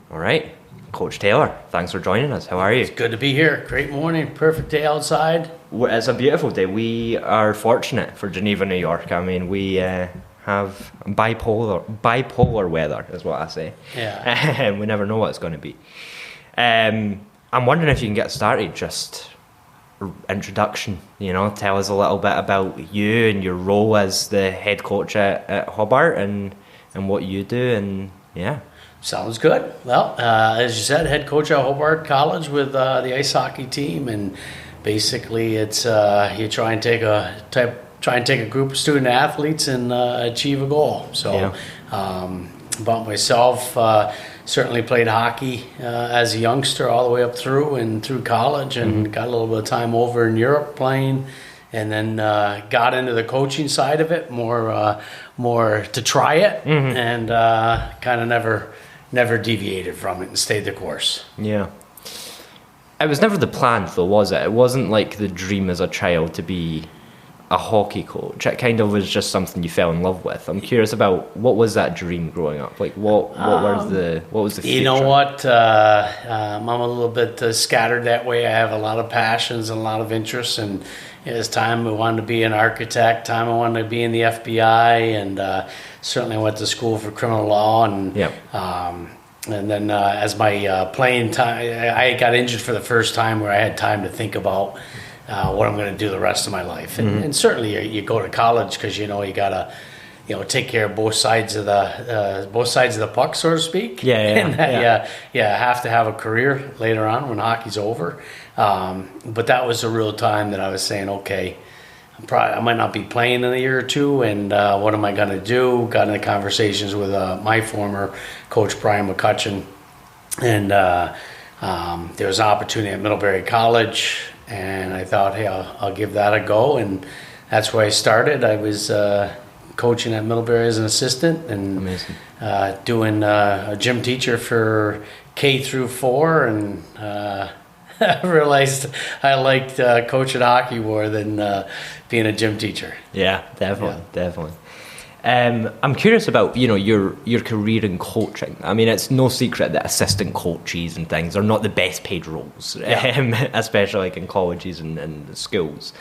All right, Coach Taylor, thanks for joining us. How are you? It's good to be here. Great morning, perfect day outside. It's a beautiful day. We are fortunate for Geneva, New York. I mean, we have bipolar weather, is what I say. Yeah. We never know what it's going to be. I'm wondering if you can get started. Just introduction. Tell us a little bit about you and your role as the head coach at Hobart and what you do. And yeah. Sounds good. Well, as you said, head coach at Hobart College with the ice hockey team, and basically it's you try and take a group of student athletes and achieve a goal. So, about myself, certainly played hockey as a youngster all the way up through college, and got a little bit of time over in Europe playing. And then got into the coaching side of it more to try it, and kind of never deviated from it and stayed the course. Yeah. It was never the plan, though, was it? It wasn't like the dream as a child to be a hockey coach. It kind of was just something you fell in love with. I'm curious about what was that dream growing up? Like what was the future? You know what? I'm a little bit scattered that way. I have a lot of passions and a lot of interests, and it's time I wanted to be an architect, time I wanted to be in the FBI, and certainly went to school for criminal law, and then as my playing time, I got injured for the first time where I had time to think about what I'm going to do the rest of my life. And certainly you go to college because you gotta take care of both sides of the puck, so to speak. You have to have a career later on when hockey's over. But that was a real time that I was saying, okay, I might not be playing in a year or two, and what am I going to do? Got into conversations with my former coach, Brian McCutcheon, and there was an opportunity at Middlebury College, and I thought, hey, I'll give that a go, and that's where I started. I was coaching at Middlebury as an assistant, and doing a gym teacher for K through 4, and I realized I liked coaching hockey more than being a gym teacher. Yeah, definitely. I'm curious about your career in coaching. I mean, it's no secret that assistant coaches and things are not the best paid roles, especially like in colleges and schools.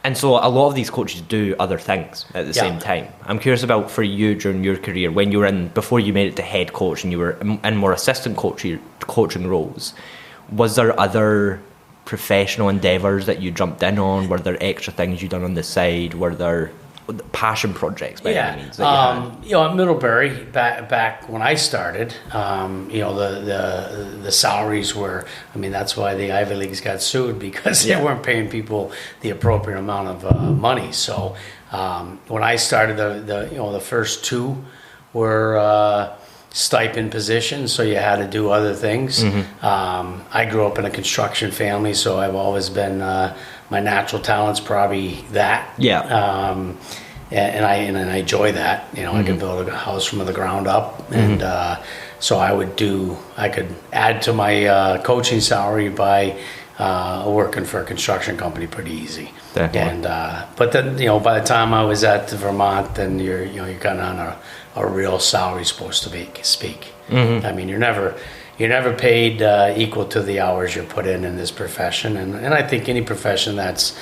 And so a lot of these coaches do other things at the same time. I'm curious about for you during your career, when you were before you made it to head coach and you were in more assistant coaching roles. Was there other professional endeavours that you jumped in on? Were there extra things you done on the side? Were there passion projects by any means that you had? At Middlebury, back when I started, the salaries were, that's why the Ivy Leagues got sued, because they weren't paying people the appropriate amount of money. So when I started, the first two were stipend positions, so you had to do other things. I grew up in a construction family, so I've always been my natural talent's probably that. And I enjoy that. I could build a house from the ground up, and so I could add to my coaching salary by working for a construction company pretty easy. Definitely. And but then by the time I was at Vermont, then you're kind of on a real salary supposed to speak. I mean, you're never paid equal to the hours you're put in this profession, and I think any profession that's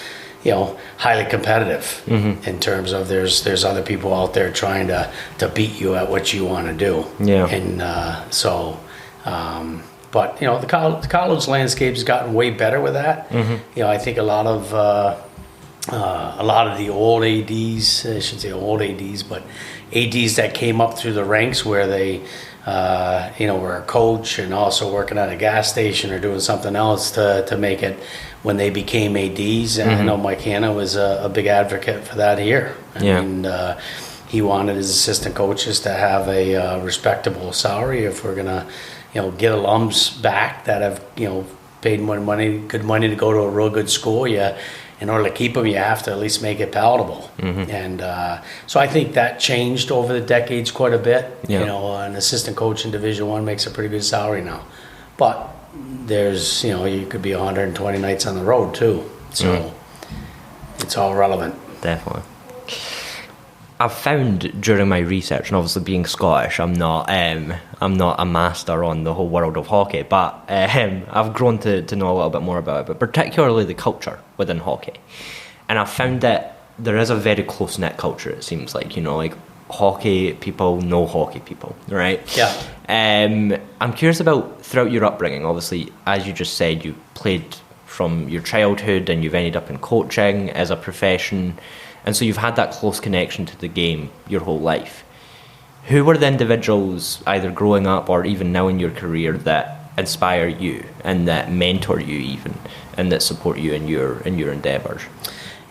highly competitive in terms of there's other people out there trying to beat you at what you want to do. And but the college landscape has gotten way better with that. I think a lot of the old ADs, I shouldn't say old ADs, but ADs that came up through the ranks where they were a coach and also working at a gas station or doing something else to make it when they became ADs. And I know Mike Hanna was a big advocate for that here. I mean, he wanted his assistant coaches to have a respectable salary if we're going to, get alums back that have, paid more money, good money to go to a real good school. In order to keep them, you have to at least make it palatable. And so I think that changed over the decades quite a bit. An assistant coach in Division I makes a pretty good salary now. But there's, you could be 120 nights on the road too. So it's all relevant. Definitely. I've found during my research, and obviously being Scottish, I'm not a master on the whole world of hockey, but I've grown to know a little bit more about it, but particularly the culture within hockey. And I've found that there is a very close-knit culture, it seems like, like hockey people know hockey people, right? Yeah. I'm curious about, throughout your upbringing, obviously, as you just said, you played from your childhood and you've ended up in coaching as a profession. And so you've had that close connection to the game your whole life. Who were the individuals, either growing up or even now in your career, that inspire you and that mentor you even, and that support you in your endeavors?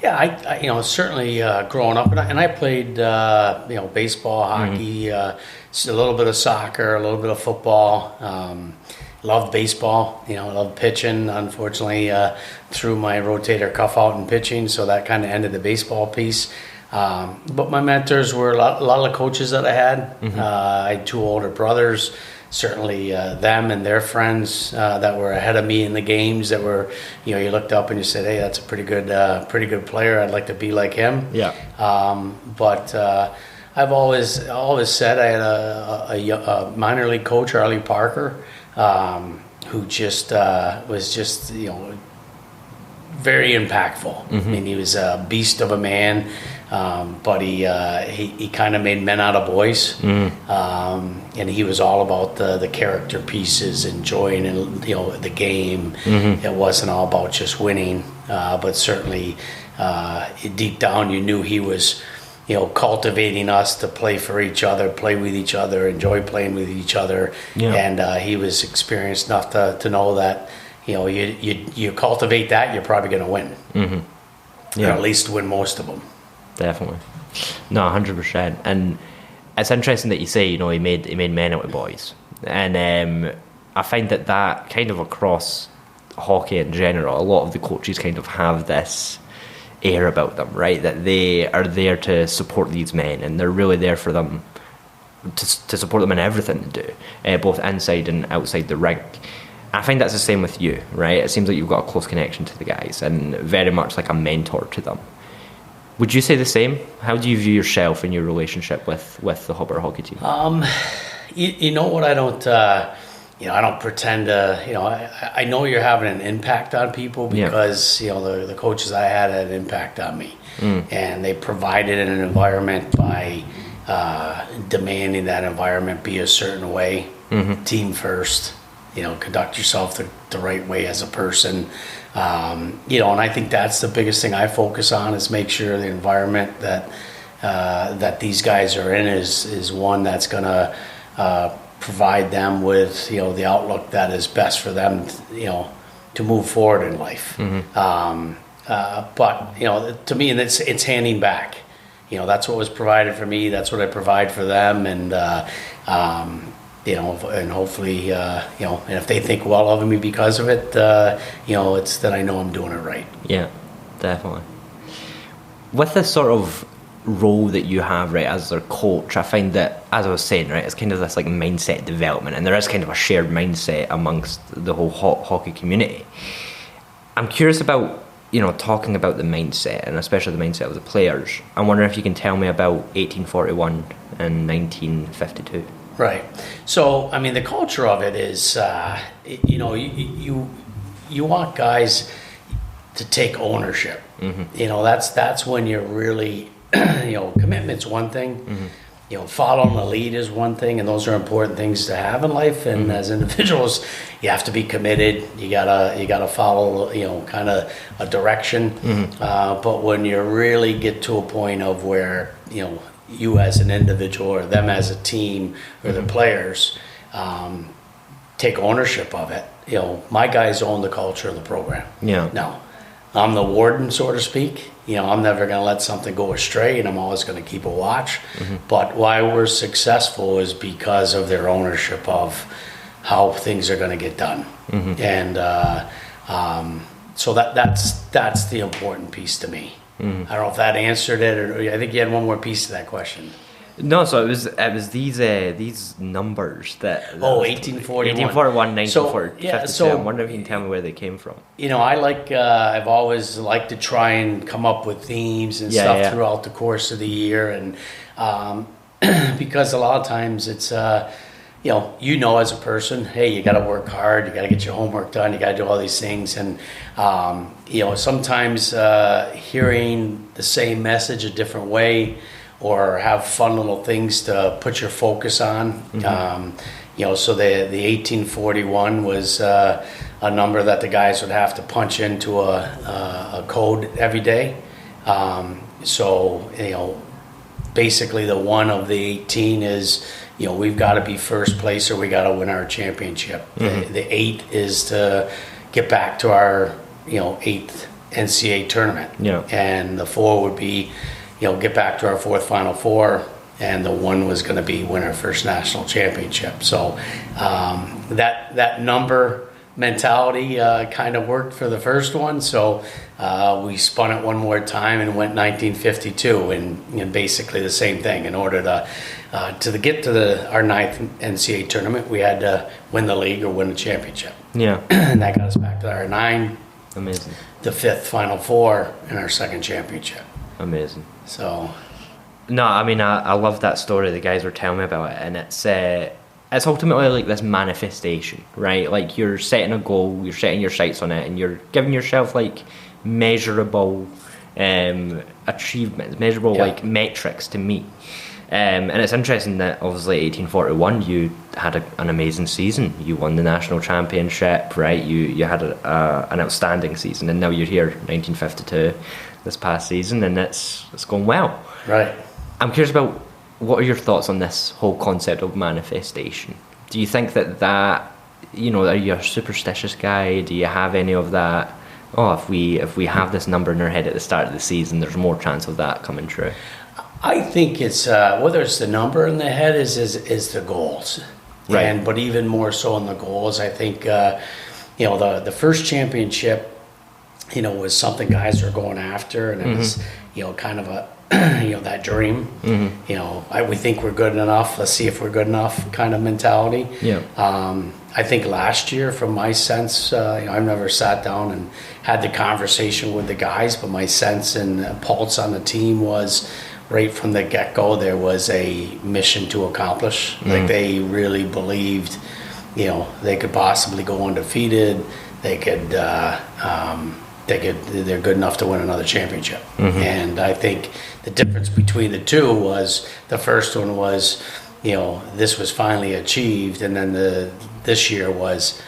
Yeah, I certainly growing up, and I played baseball, hockey, a little bit of soccer, a little bit of football. Loved baseball, loved pitching. Unfortunately, threw my rotator cuff out in pitching, so that kind of ended the baseball piece. But my mentors were a lot of coaches that I had. I had 2 older brothers, certainly them and their friends that were ahead of me in the games that were, you looked up and you said, hey, that's a pretty good player. I'd like to be like him. Yeah. But I've always said I had a minor league coach, Arlie Parker, who just was just very impactful. I mean, he was a beast of a man, but he kind of made men out of boys, and he was all about the character pieces, enjoying the game. It wasn't all about just winning, but certainly deep down you knew he was cultivating us to play for each other, play with each other, enjoy playing with each other. Yeah. And he was experienced enough to know that, you cultivate that, you're probably going to win. Yeah. Or at least win most of them. Definitely. No, 100%. And it's interesting that you say, he made men out of boys. And I find that kind of across hockey in general, a lot of the coaches kind of have this air about them, right? That they are there to support these men, and they're really there for them to support them in everything they do, both inside and outside the rink. I find that's the same with you, right? It seems like you've got a close connection to the guys and very much like a mentor to them. Would you say the same? How do you view yourself in your relationship with the Hobart hockey team? You know what? I don't. I don't pretend to, I know you're having an impact on people because, the coaches I had an impact on me. And they provided an environment by demanding that environment be a certain way, team first, conduct yourself the right way as a person. And I think that's the biggest thing I focus on, is make sure the environment that these guys are in is one that's going to provide them with the outlook that is best for them to move forward in life. But to me, it's handing back. That's what was provided for me, that's what I provide for them, and and hopefully and if they think well of me because of it, it's that I know I'm doing it right. Yeah, definitely. With this sort of role that you have, right, as their coach, I find that, as I was saying, right, it's kind of this like mindset development, and there is kind of a shared mindset amongst the whole hockey community. I'm curious about, talking about the mindset, and especially the mindset of the players. I'm wondering if you can tell me about 1841 and 1952. Right. So, I mean, the culture of it is, you want guys to take ownership. That's when you're really commitment's one thing, following the lead is one thing, and those are important things to have in life. And as individuals, you have to be committed. You gotta follow, kind of a direction. But when you really get to a point of where, you as an individual or them as a team or the players take ownership of it, my guys own the culture of the program. Yeah. Now, I'm the warden, so to speak. I'm never going to let something go astray, and I'm always going to keep a watch. But why we're successful is because of their ownership of how things are going to get done. And so that's the important piece to me. I don't know if that answered it, or I think you had one more piece to that question. No, so it was these numbers that. Oh, 1841. 1841, 1952. So, I'm wondering if you can tell me where they came from. I've always liked to try and come up with themes and stuff throughout the course of the year, and because a lot of times it's as a person, hey, you got to work hard, you got to get your homework done, you got to do all these things, and sometimes hearing the same message a different way, or have fun little things to put your focus on. So the 1841 was a number that the guys would have to punch into a code every day. Basically the one of the 18 is, we've got to be first place or we got to win our championship. The 8 is to get back to our, 8th NCAA tournament. Yeah. And the 4 would be, get back to our 4th Final Four, and the 1 was going to be win our first national championship. So that number mentality kind of worked for the first one. So we spun it one more time and went 1952, and basically the same thing. In order to get to our 9th NCAA tournament, we had to win the league or win the championship. Yeah, and that got us back to our 9. Amazing. The 5th Final Four and our 2nd championship. Amazing. So, no, I mean, I love that story. The guys were telling me about it, and it's ultimately like this manifestation, right? Like, you're setting a goal, you're setting your sights on it, and you're giving yourself like measurable achievements, measurable like metrics to meet. And it's interesting that obviously 1841 you had an amazing season. You won the national championship, right? You had an outstanding season, and now you're here 1952 this past season, and it's going well. Right. I'm curious about, what are your thoughts on this whole concept of manifestation? Do you think that are you a superstitious guy? Do you have any of that? Oh, if we have this number in our head at the start of the season, there's more chance of that coming true. I think it's whether it's the number in the head is the goals, right? But even more so in the goals, I think the first championship, was something guys were going after, and it was kind of a that dream. We think we're good enough. Let's see if we're good enough kind of mentality. Yeah. I think last year, from my sense, I've never sat down and had the conversation with the guys, but my sense and pulse on the team was, right from the get-go, there was a mission to accomplish. Like, they really believed, they could possibly go undefeated. They're good enough to win another championship. And I think the difference between the two was, the first one was, this was finally achieved, and then this year was,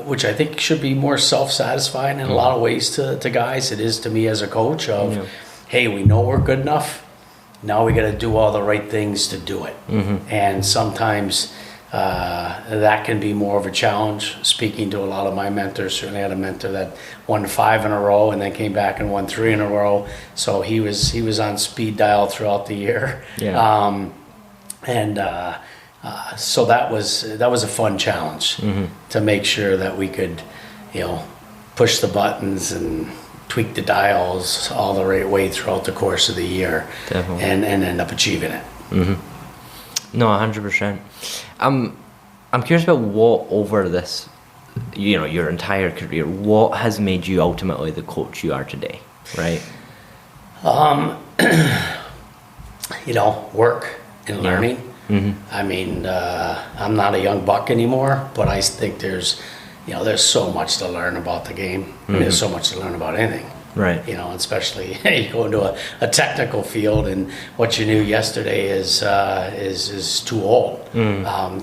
which I think should be more self-satisfying in a lot of ways to guys. It is to me as a coach of, hey, we know we're good enough. Now we got to do all the right things to do it. And sometimes that can be more of a challenge. Speaking to a lot of my mentors, certainly had a mentor that won 5 in a row and then came back and won 3 in a row. So he was on speed dial throughout the year. Yeah. So that was a fun challenge to make sure that we could, push the buttons and tweak the dials all the right way throughout the course of the year. Definitely. And end up achieving it. No, 100%. I'm curious about what, over this, your entire career, what has made you ultimately the coach you are today, right? Work and learning. I mean, I'm not a young buck anymore, but I think there's so much to learn about the game. I mean, there's so much to learn about anything. Right. Especially you go into a technical field, and what you knew yesterday is too old.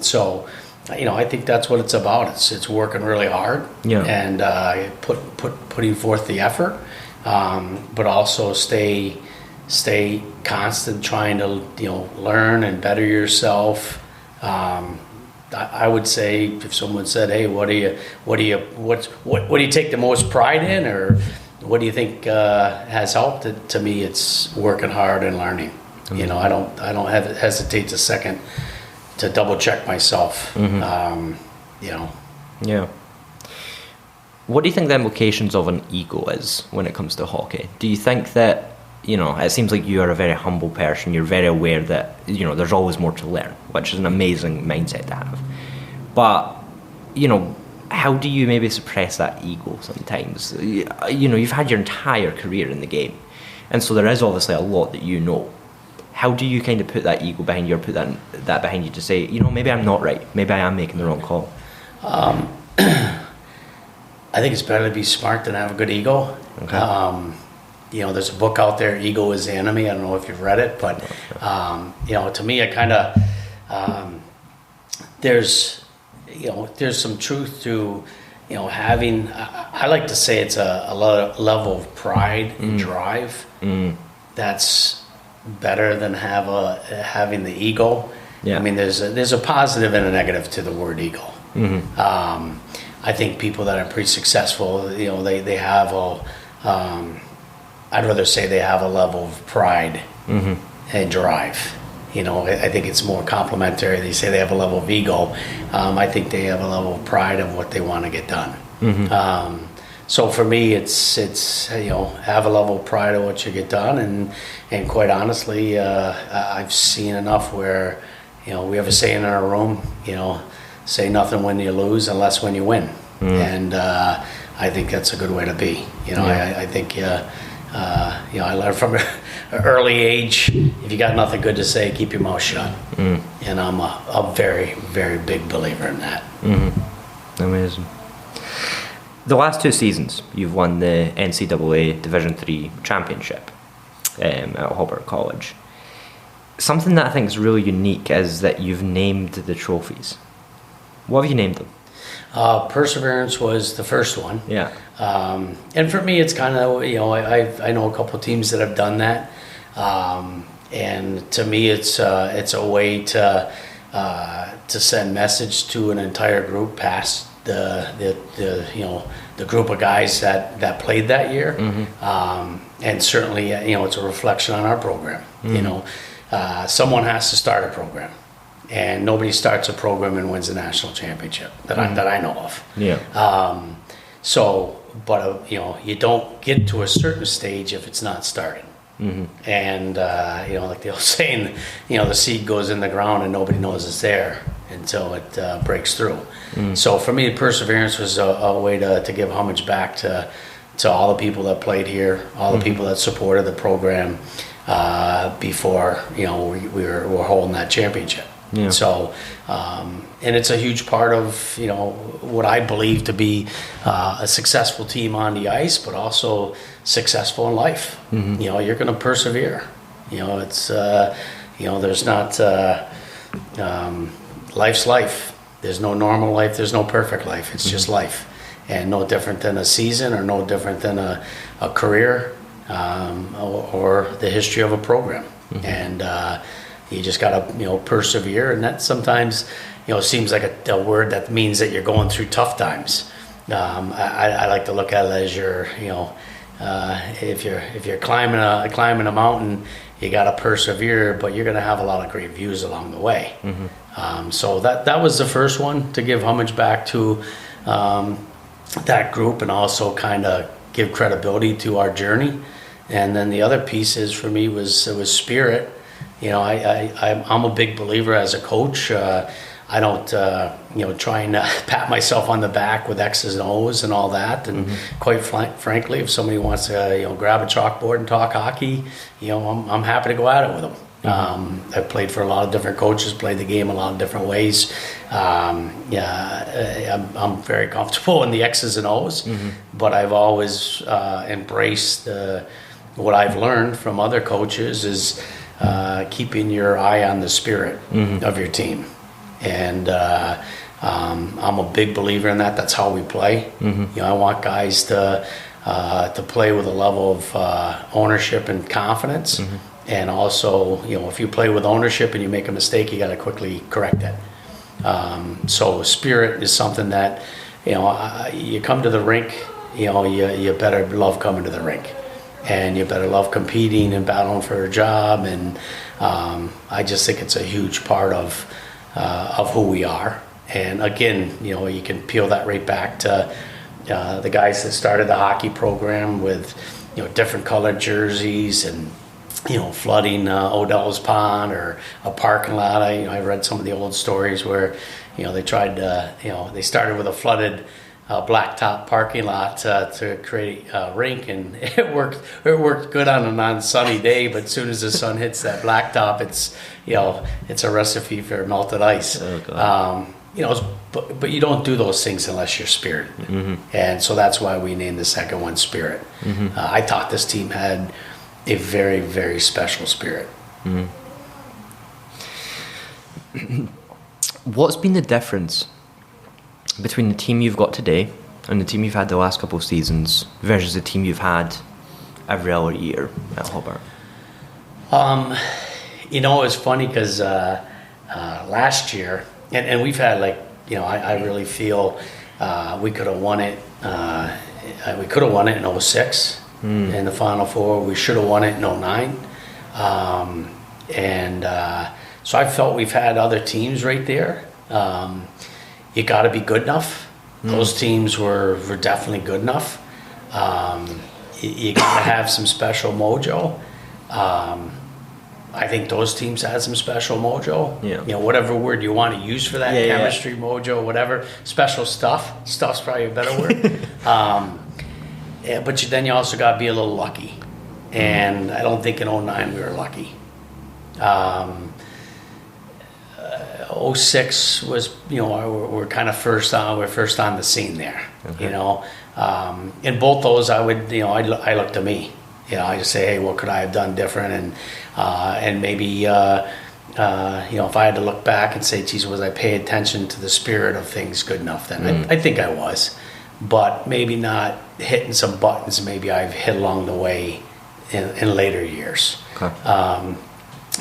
So, I think that's what it's about. It's working really hard and putting forth the effort, but also stay constant, trying to learn and better yourself. I would say, if someone said, "Hey, what do you take the most pride in, or what do you think has helped?" To me, it's working hard and learning. I don't hesitate to double check myself. Yeah. What do you think the implications of an ego is when it comes to hockey? Do you think that you know, it seems like you are a very humble person. You're very aware that, you know, there's always more to learn, which is an amazing mindset to have. But, you know, how do you maybe suppress that ego sometimes? You know, you've had your entire career in the game, and so there is obviously a lot that you know. How do you kind of put that ego behind you, or put that behind you to say, you know, maybe I'm not right, maybe I am making the wrong call? I think it's better to be smart than have a good ego. Okay. You know, there's a book out there, Ego is the Enemy. I don't know if you've read it, but, you know, to me, I kind of, there's some truth to, you know, having, I like to say it's a level of pride and drive that's better than having the ego. Yeah. I mean, there's a positive and a negative to the word ego. I think people that are pretty successful, you know, they have I'd rather say they have a level of pride and drive. You know, I think it's more complimentary. They say they have a level of ego. I think they have a level of pride of what they want to get done. So for me, it's you know, have a level of pride of what you get done, and quite honestly, I've seen enough where, you know, we have a saying in our room, you know, say nothing when you lose unless when you win. And I think that's a good way to be. You know, I think you know, I learned from an early age, if you got nothing good to say, keep your mouth shut. And I'm a very, very big believer in that. Amazing. The last 2 seasons, you've won the NCAA Division III championship at Hobart College. Something that I think is really unique is that you've named the trophies. What have you named them? Perseverance was the first one. Yeah. And for me, it's kind of, you know, I know a couple of teams that have done that. And to me, it's a way to send message to an entire group past the you know, the group of guys that played that year. And certainly, you know, it's a reflection on our program. You know, someone has to start a program. And nobody starts a program and wins a national championship that I know of. Yeah. But you know, you don't get to a certain stage if it's not started. And you know, like the old saying, you know, the seed goes in the ground and nobody knows it's there until it breaks through. So for me, perseverance was a way to give homage back to all the people that played here, all the people that supported the program before, you know, we were holding that championship. Yeah. So, and it's a huge part of, you know, what I believe to be a successful team on the ice, but also successful in life. You know, you're going to persevere. You know, it's, you know, there's not, life's life. There's no normal life. There's no perfect life. It's just life. And no different than a season, or no different than a career, or the history of a program. And, you just got to, you know, persevere, and that sometimes, you know, seems like a word that means that you're going through tough times. I like to look at it as you're, you know, if you're climbing a mountain, you got to persevere, but you're going to have a lot of great views along the way. So that was the first one, to give homage back to that group, and also kind of give credibility to our journey. And then the other pieces for me was spirit. You know, I'm a big believer as a coach. I don't, you know, try and pat myself on the back with X's and O's and all that. And quite frankly, if somebody wants to, you know, grab a chalkboard and talk hockey, you know, I'm happy to go at it with them. I've played for a lot of different coaches, played the game a lot of different ways. Yeah, I'm very comfortable in the X's and O's, but I've always embraced what I've learned from other coaches is keeping your eye on the spirit of your team. And I'm a big believer in that. That's how we play. You know, I want guys to play with a level of ownership and confidence. And also, you know, if you play with ownership and you make a mistake, you got to quickly correct it. So spirit is something that, you know, you come to the rink, you know, you better love coming to the rink. And you better love competing and battling for a job. And I just think it's a huge part of who we are. And again, you know, you can peel that right back to the guys that started the hockey program with, different colored jerseys and, flooding Odell's Pond or a parking lot. I read some of the old stories where, they tried to, they started with a flooded blacktop parking lot to create a rink, and it worked good on a non-sunny day, but as soon as the sun hits that blacktop, it's a recipe for melted ice. Oh, God. But you don't do those things unless you're spirited. Mm-hmm. And so that's why we named the second one Spirit. Mm-hmm. I thought this team had a very, very special spirit. Mm-hmm. What's been the difference between the team you've got today and the team you've had the last couple of seasons versus the team you've had every other year at Hobart? It was funny because last year, and we've had I really feel we could have won it. We could have won it in 06 in the Final Four. We should have won it in 09. So I felt we've had other teams right there. You got to be good enough. Those teams were definitely good enough. You got to have some special mojo. I think those teams had some special mojo. Yeah. Whatever word you want to use for that, chemistry, mojo, whatever. Special stuff. Stuff's probably a better word. But then you also got to be a little lucky. And I don't think in 09 we were lucky. 06 was, we're kind of we're first on the scene there, in both those I would, I look to me, I just say, hey, what could I have done different? And maybe, if I had to look back and say, geez, was I paying attention to the spirit of things good enough then? I think I was, but maybe not hitting some buttons maybe I've hit along the way in later years. Okay.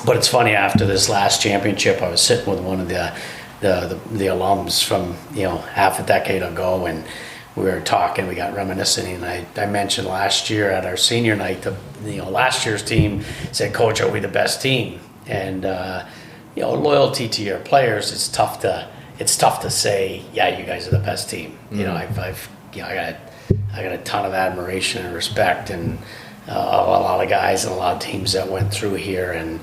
But it's funny, after this last championship, I was sitting with one of the alums from half a decade ago, and we were talking. We got reminiscing, and I mentioned last year at our senior night, last year's team said, "Coach, are we the best team?" And loyalty to your players, it's tough to say, "Yeah, you guys are the best team." I got a ton of admiration and respect, and a lot of guys and a lot of teams that went through here, and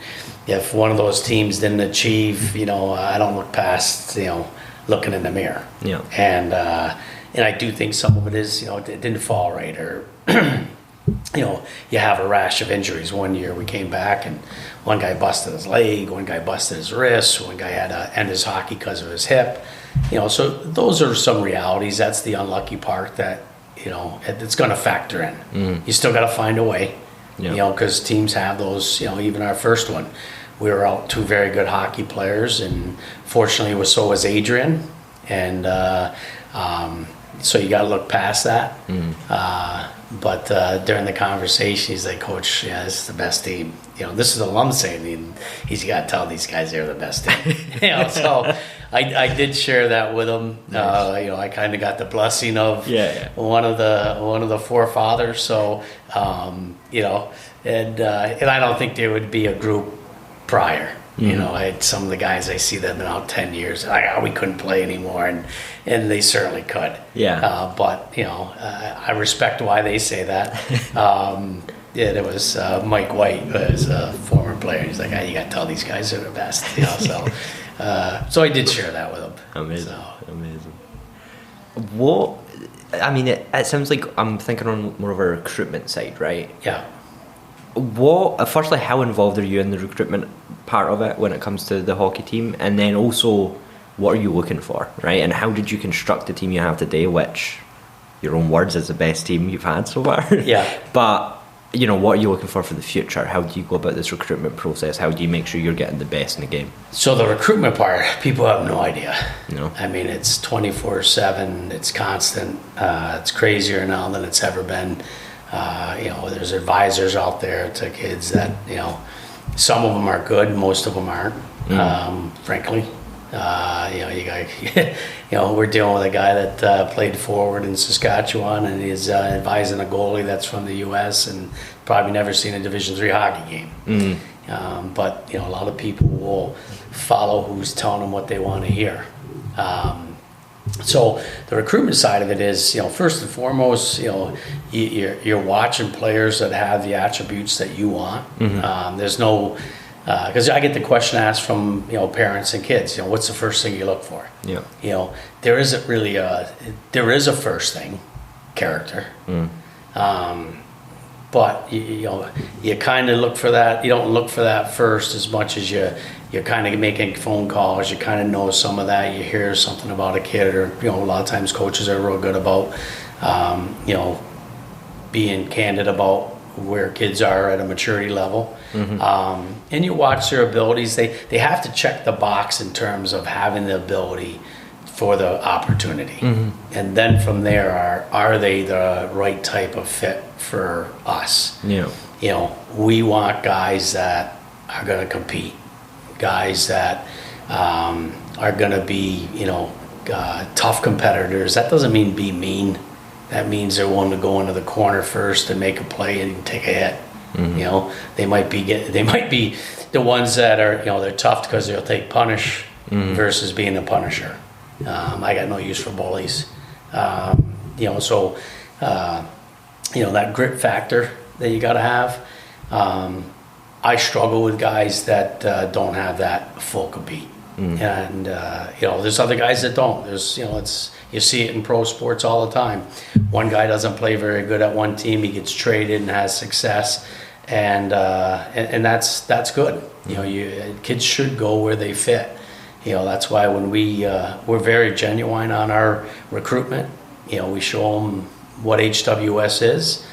if one of those teams didn't achieve, I don't look past, looking in the mirror. Yeah. And I do think some of it is, it didn't fall right, or you have a rash of injuries. One year we came back and one guy busted his leg, one guy busted his wrist, one guy had to end his hockey because of his hip. So those are some realities. That's the unlucky part that it's going to factor in. You still got to find a way, because teams have those. Even our first one, we were out two very good hockey players, and fortunately, so was Adrian, and so you got to look past that. But during the conversation, he's like, "Coach, this is the best team." This is alum saying, and he's got to tell these guys they're the best team. So I did share that with him. Nice. I kind of got the blessing of one of the forefathers. So and I don't think there would be a group prior. I had some of the guys, I see them out 10 years, we couldn't play anymore, and they certainly could. Yeah. But I respect why they say that. There was Mike White, who was a former player. He's like, you got to tell these guys they're the best. So I did share that with him. Amazing. What? I mean, it sounds like I'm thinking on more of a recruitment side, right? Yeah. Firstly, how involved are you in the recruitment part of it when it comes to the hockey team? And then also, what are you looking for, right? And how did you construct the team you have today, which, your own words, is the best team you've had so far? Yeah. But, what are you looking for the future? How do you go about this recruitment process? How do you make sure you're getting the best in the game? So the recruitment part, people have no idea. No. I mean, it's 24/7. It's constant. It's crazier now than it's ever been. There's advisors out there to kids that, some of them are good, most of them aren't, frankly. We're dealing with a guy that played forward in Saskatchewan, and he's advising a goalie that's from the U.S. and probably never seen a Division III hockey game. But a lot of people will follow who's telling them what they want to hear. So the recruitment side of it is, first and foremost, you're watching players that have the attributes that you want. There's no, because I get the question asked from parents and kids. What's the first thing you look for? Yeah. There isn't really there is a first thing, character. But you kind of look for that. You don't look for that first as much as you're kind of making phone calls. You kind of know some of that. You hear something about a kid, or a lot of times coaches are real good about being candid about where kids are at a maturity level. And you watch their abilities. They have to check the box in terms of having the ability for the opportunity. And then from there, are they the right type of fit for us? We want guys that are going to compete, guys that are going to be tough competitors. That doesn't mean be mean. That means they're willing to go into the corner first and make a play and take a hit. They might be the ones that are they're tough because they'll take punish versus being a punisher. I got no use for bullies. So that grit factor that you got to have. I struggle with guys that don't have that full compete. And there's other guys that don't. There's you see it in pro sports all the time. One guy doesn't play very good at one team, he gets traded and has success, and that's good. Kids should go where they fit. That's why when we're very genuine on our recruitment. We show them what HWS is.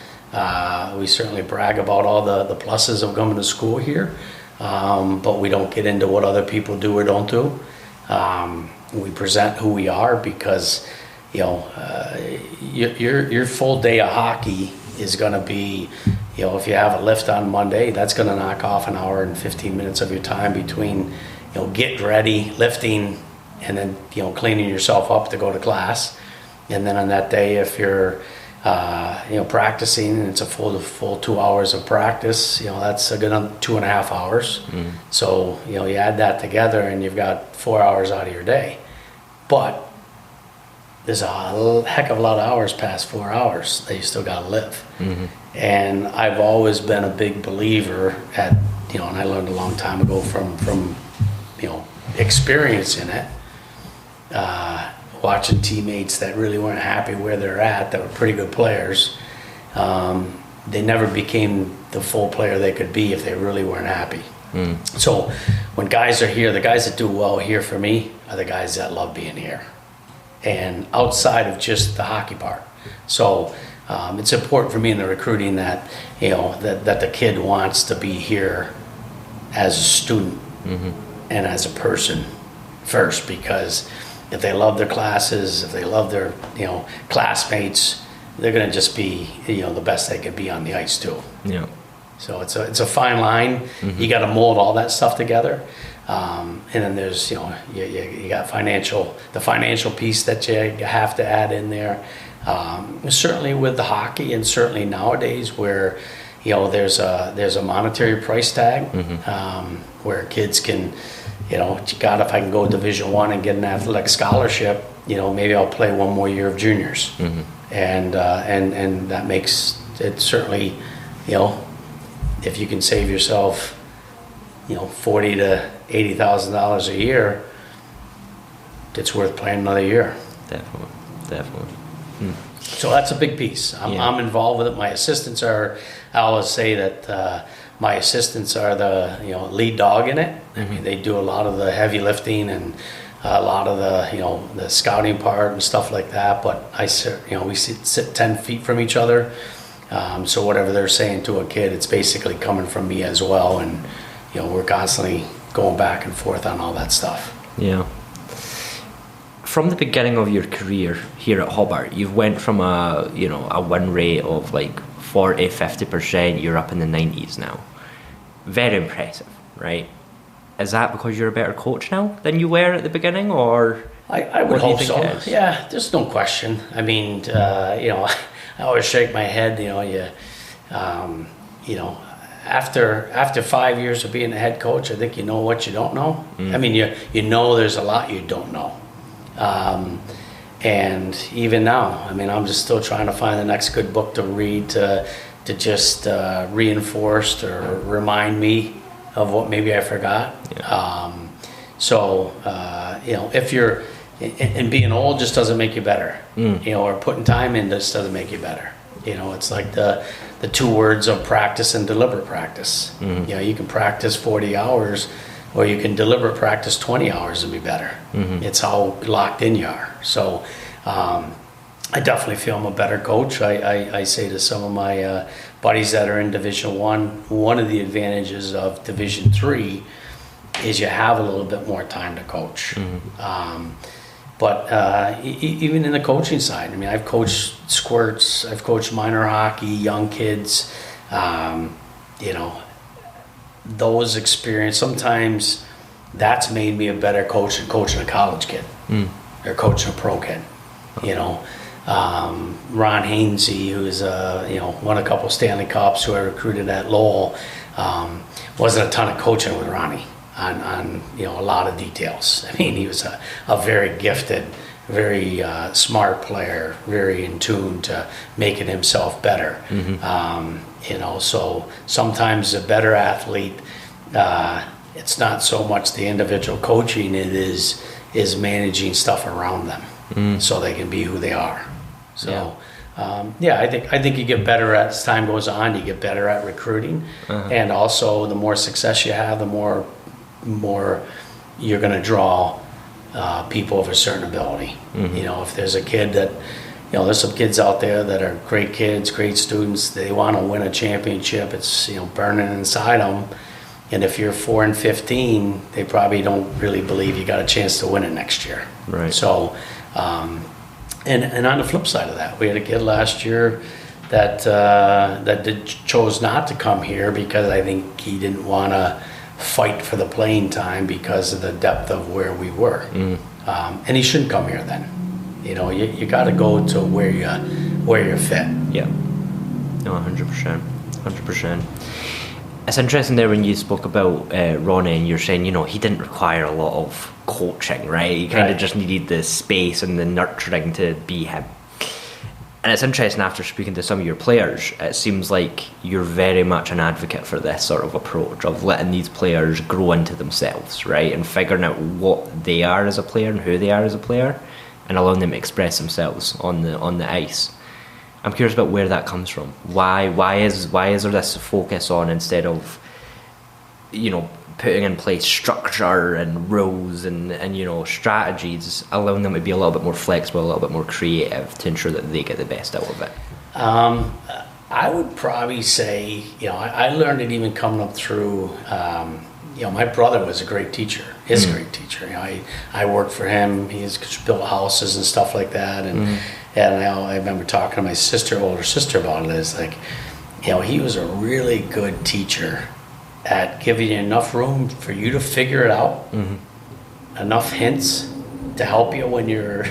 We certainly brag about all the pluses of coming to school here, but we don't get into what other people do or don't do. We present who we are because, your full day of hockey is going to be, if you have a lift on Monday, that's going to knock off an hour and 15 minutes of your time between, getting ready, lifting, and then, cleaning yourself up to go to class. And then on that day, if you're, practicing, and it's a full 2 hours of practice, that's a good 2.5 hours. So, you add that together and you've got 4 hours out of your day. But there's a heck of a lot of hours past 4 hours that you still got to live. And I've always been a big believer at, and I learned a long time ago from experiencing it, watching teammates that really weren't happy where they're at, that were pretty good players. They never became the full player they could be if they really weren't happy. So when guys are here, the guys that do well here for me are the guys that love being here, and outside of just the hockey part. So it's important for me in the recruiting that that the kid wants to be here as a student and as a person first, because if they love their classes, if they love their classmates, they're going to just be the best they could be on the ice too. So it's a fine line. You got to mold all that stuff together, and then there's you got the financial piece that you have to add in there. Certainly with the hockey, and certainly nowadays where there's a monetary price tag, where kids can. God, if I can go Division I and get an athletic scholarship, maybe I'll play one more year of juniors, and that makes it certainly, if you can save yourself, $40,000 to $80,000 a year, it's worth playing another year. Definitely. So that's a big piece. I'm involved with it. My assistants are. I always say that. My assistants are the lead dog in it. I mean, they do a lot of the heavy lifting and a lot of the the scouting part and stuff like that. But we sit 10 feet from each other. So whatever they're saying to a kid, it's basically coming from me as well. And we're constantly going back and forth on all that stuff. Yeah. From the beginning of your career here at Hobart, you've went from a win rate of like 40-50%. You're up in the 90s now. Very impressive, right? Is that because you're a better coach now than you were at the beginning, or I would hope so? Yeah, there's no question. I mean, I always shake my head. After 5 years of being a head coach, I think you know what you don't know. I mean, you know there's a lot you don't know. And even now, I mean, I'm just still trying to find the next good book to read to just reinforce or remind me of what maybe I forgot. Yeah. If you're, and being old just doesn't make you better, or putting time in just doesn't make you better. It's like the two words of practice and deliberate practice. You can practice 40 hours or you can deliberate practice 20 hours and be better. It's how locked in you are. So I definitely feel I'm a better coach. I say to some of my buddies that are in Division one of the advantages of Division 3 is you have a little bit more time to coach. But even in the coaching side, I mean, I've coached squirts, I've coached minor hockey, young kids, those experiences, sometimes that's made me a better coach than coaching a college kid or coaching a pro kid. Ron Hainsey, who's won a couple Stanley Cups, who I recruited at Lowell, wasn't a ton of coaching with Ronnie on a lot of details. I mean, he was a very gifted, very smart player, very in tune to making himself better. So sometimes a better athlete, it's not so much the individual coaching, it is managing stuff around them so they can be who they are. So I think you get better as time goes on. You get better at recruiting, and also the more success you have, the more you're going to draw people of a certain ability. If there's a kid that, there's some kids out there that are great kids, great students. They want to win a championship. It's burning inside them. And if you're 4-15, they probably don't really believe you got a chance to win it next year. Right. So, and on the flip side of that, we had a kid last year that chose not to come here because I think he didn't want to fight for the playing time because of the depth of where we were. And he shouldn't come here then. You got to go to where you're fit. Yeah. No, 100%. 100%. It's interesting there when you spoke about Ronnie, and you're saying, he didn't require a lot of coaching, right? He kind of just needed the space and the nurturing to be him. And it's interesting, after speaking to some of your players, it seems like you're very much an advocate for this sort of approach of letting these players grow into themselves, right? And figuring out what they are as a player and who they are as a player, and allowing them to express themselves on the ice. I'm curious about where that comes from. Why is there this focus on, instead of putting in place structure and rules and strategies, allowing them to be a little bit more flexible, a little bit more creative to ensure that they get the best out of it? I would probably say, I learned it even coming up through, my brother was a great teacher, is a great teacher. I worked for him. He's built houses and stuff like that. And I remember talking to my older sister about it. It's like, he was a really good teacher at giving you enough room for you to figure it out, enough hints to help you when you're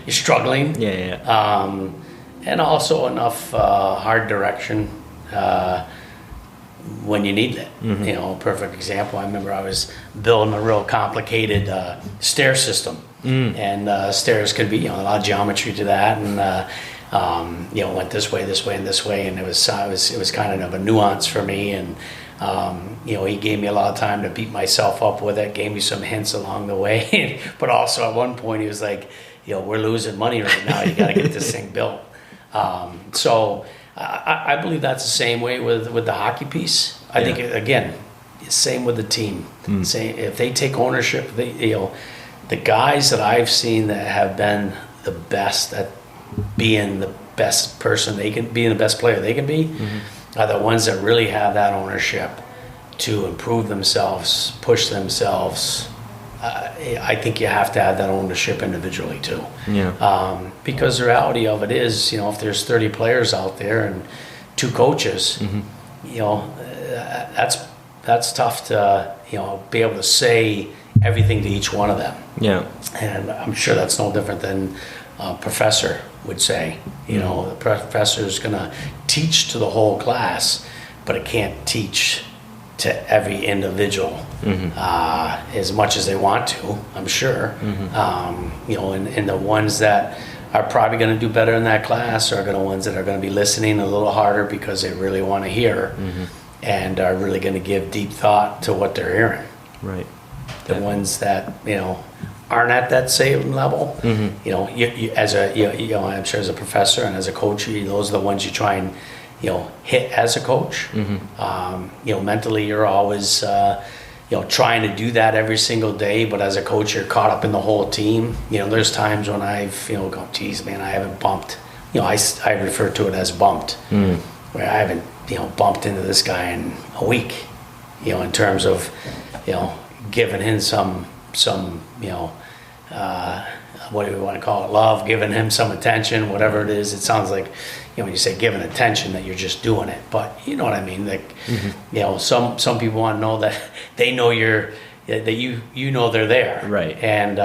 struggling, and also enough hard direction when you need it. A perfect example, I remember I was building a real complicated stair system, and stairs could be a lot of geometry to that, and went this way, and this way, and it was kind of a nuance for me, and he gave me a lot of time to beat myself up with it, gave me some hints along the way, but also at one point he was like, we're losing money right now, you got to get this thing built. So I believe that's the same way with the hockey piece. I think, again, same with the team. If they take ownership, the guys that I've seen that have been the best at being the best person they can, being the best player they can be, are the ones that really have that ownership to improve themselves, push themselves. I think you have to have that ownership individually too. Because the reality of it is, if there's 30 players out there and 2 coaches, that's tough to be able to say everything to each one of them. And I'm sure that's no different than a professor would say. The professor is going to teach to the whole class, but it can't teach to every individual as much as they want to, I'm sure. And the ones that are probably going to do better in that class are going to ones that are going to be listening a little harder because they really want to hear and are really going to give deep thought to what they're hearing. Right. The ones that, aren't at that same level, you as a, I'm sure as a professor and as a coach, those are the ones you try and, hit as a coach. Mentally you're always, trying to do that every single day, but as a coach, you're caught up in the whole team. There's times when I've, gone, geez, man, I haven't bumped. I refer to it as bumped, where I haven't, bumped into this guy in a week, in terms of, giving him some, what do we want to call it? Love, giving him some attention, whatever it is. It sounds like, when you say giving attention, that you're just doing it. But you know what I mean? Like, some people want to know that they know that you know they're there. Right. And,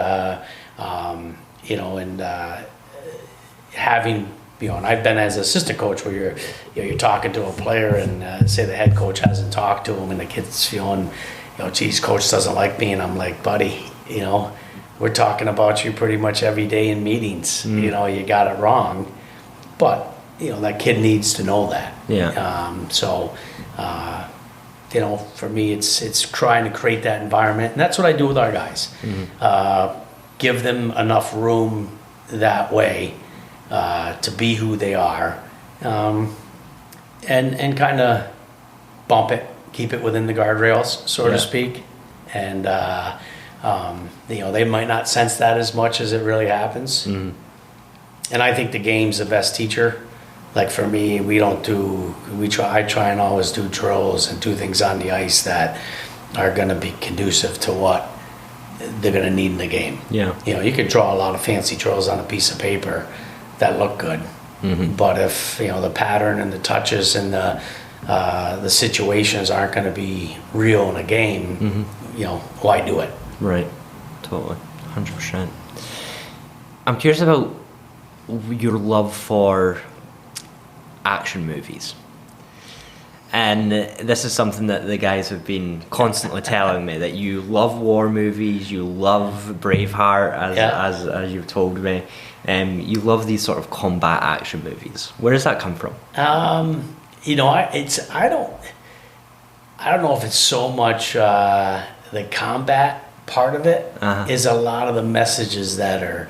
having, and I've been as assistant coach where you're talking to a player and say the head coach hasn't talked to him and the kid's feeling, geez, coach doesn't like me. And I'm like, buddy, we're talking about you pretty much every day in meetings. You got it wrong. But, that kid needs to know that. Yeah. For me, it's trying to create that environment. And that's what I do with our guys. Give them enough room that way to be who they are. And kind of bump it, keep it within the guardrails, so to speak. And, they might not sense that as much as it really happens. And I think the game's the best teacher. Like for me, I try and always do drills and do things on the ice that are going to be conducive to what they're going to need in the game. Yeah. You could draw a lot of fancy drills on a piece of paper that look good. But if, the pattern and the touches and the situations aren't going to be real in a game, why do it? Right. Totally. 100%. I'm curious about your love for action movies. And this is something that the guys have been constantly telling me, that you love war movies, you love Braveheart, as you've told me. You love these sort of combat action movies. Where does that come from? I don't know if it's so much the combat part of it is a lot of the messages that are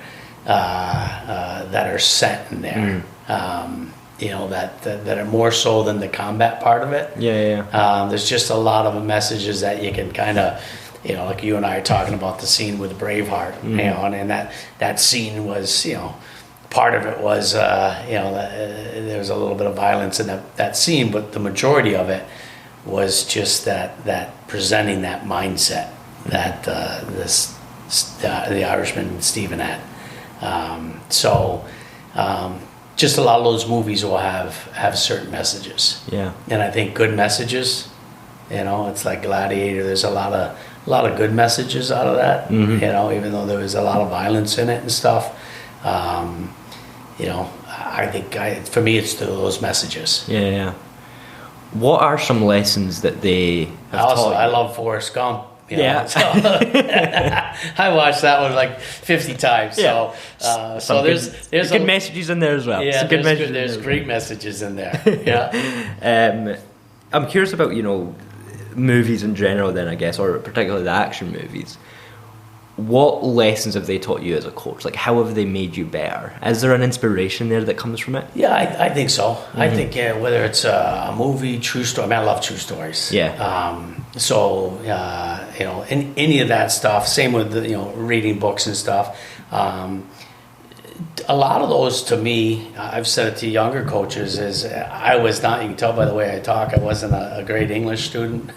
sent in there. That are more so than the combat part of it. There's just a lot of messages that you can kind of, like you and I are talking about the scene with Braveheart, and that scene was, part of it was, there was a little bit of violence in that scene, but the majority of it was just that presenting that mindset that the Irishman Stephen had. Just a lot of those movies will have certain messages. Yeah. And I think good messages, it's like Gladiator. There's a lot of good messages out of that. Even though there was a lot of violence in it and stuff. I think for me it's those messages. Yeah. What are some lessons that they have taught you? I love Forrest Gump. So, I watched that one like 50 times. Yeah. So there's good messages in there as well. Yeah, there's great messages in there. Yeah. I'm curious about movies in general, then I guess, or particularly the action movies. What lessons have they taught you as a coach? Like, how have they made you better? Is there an inspiration there that comes from it? Yeah, I think so. I think whether it's a movie, true story. I love true stories. Yeah. In any of that stuff. Same with reading books and stuff. A lot of those, to me, I've said it to younger coaches, is I was not, you can tell by the way I talk, I wasn't a great English student.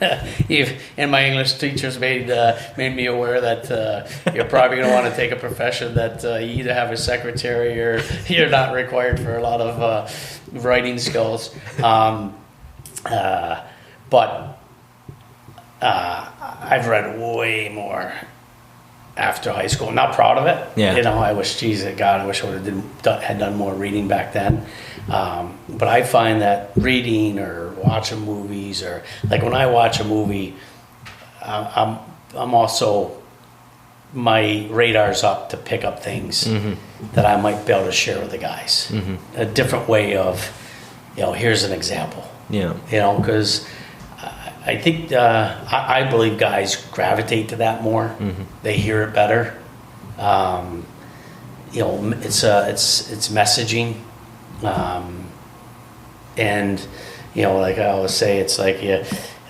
And my English teachers made me aware that you're probably going to want to take a profession that you either have a secretary or you're not required for a lot of writing skills. But I've read way more after high school. Not proud of it. Yeah. I wish, I wish I would have had done more reading back then. But I find that reading or watching movies, or like when I watch a movie, I'm also my radar's up to pick up things that I might be able to share with the guys. A different way of, here's an example. Yeah. Because I think I believe guys gravitate to that more. They hear it better. It's messaging, and like I always say, it's like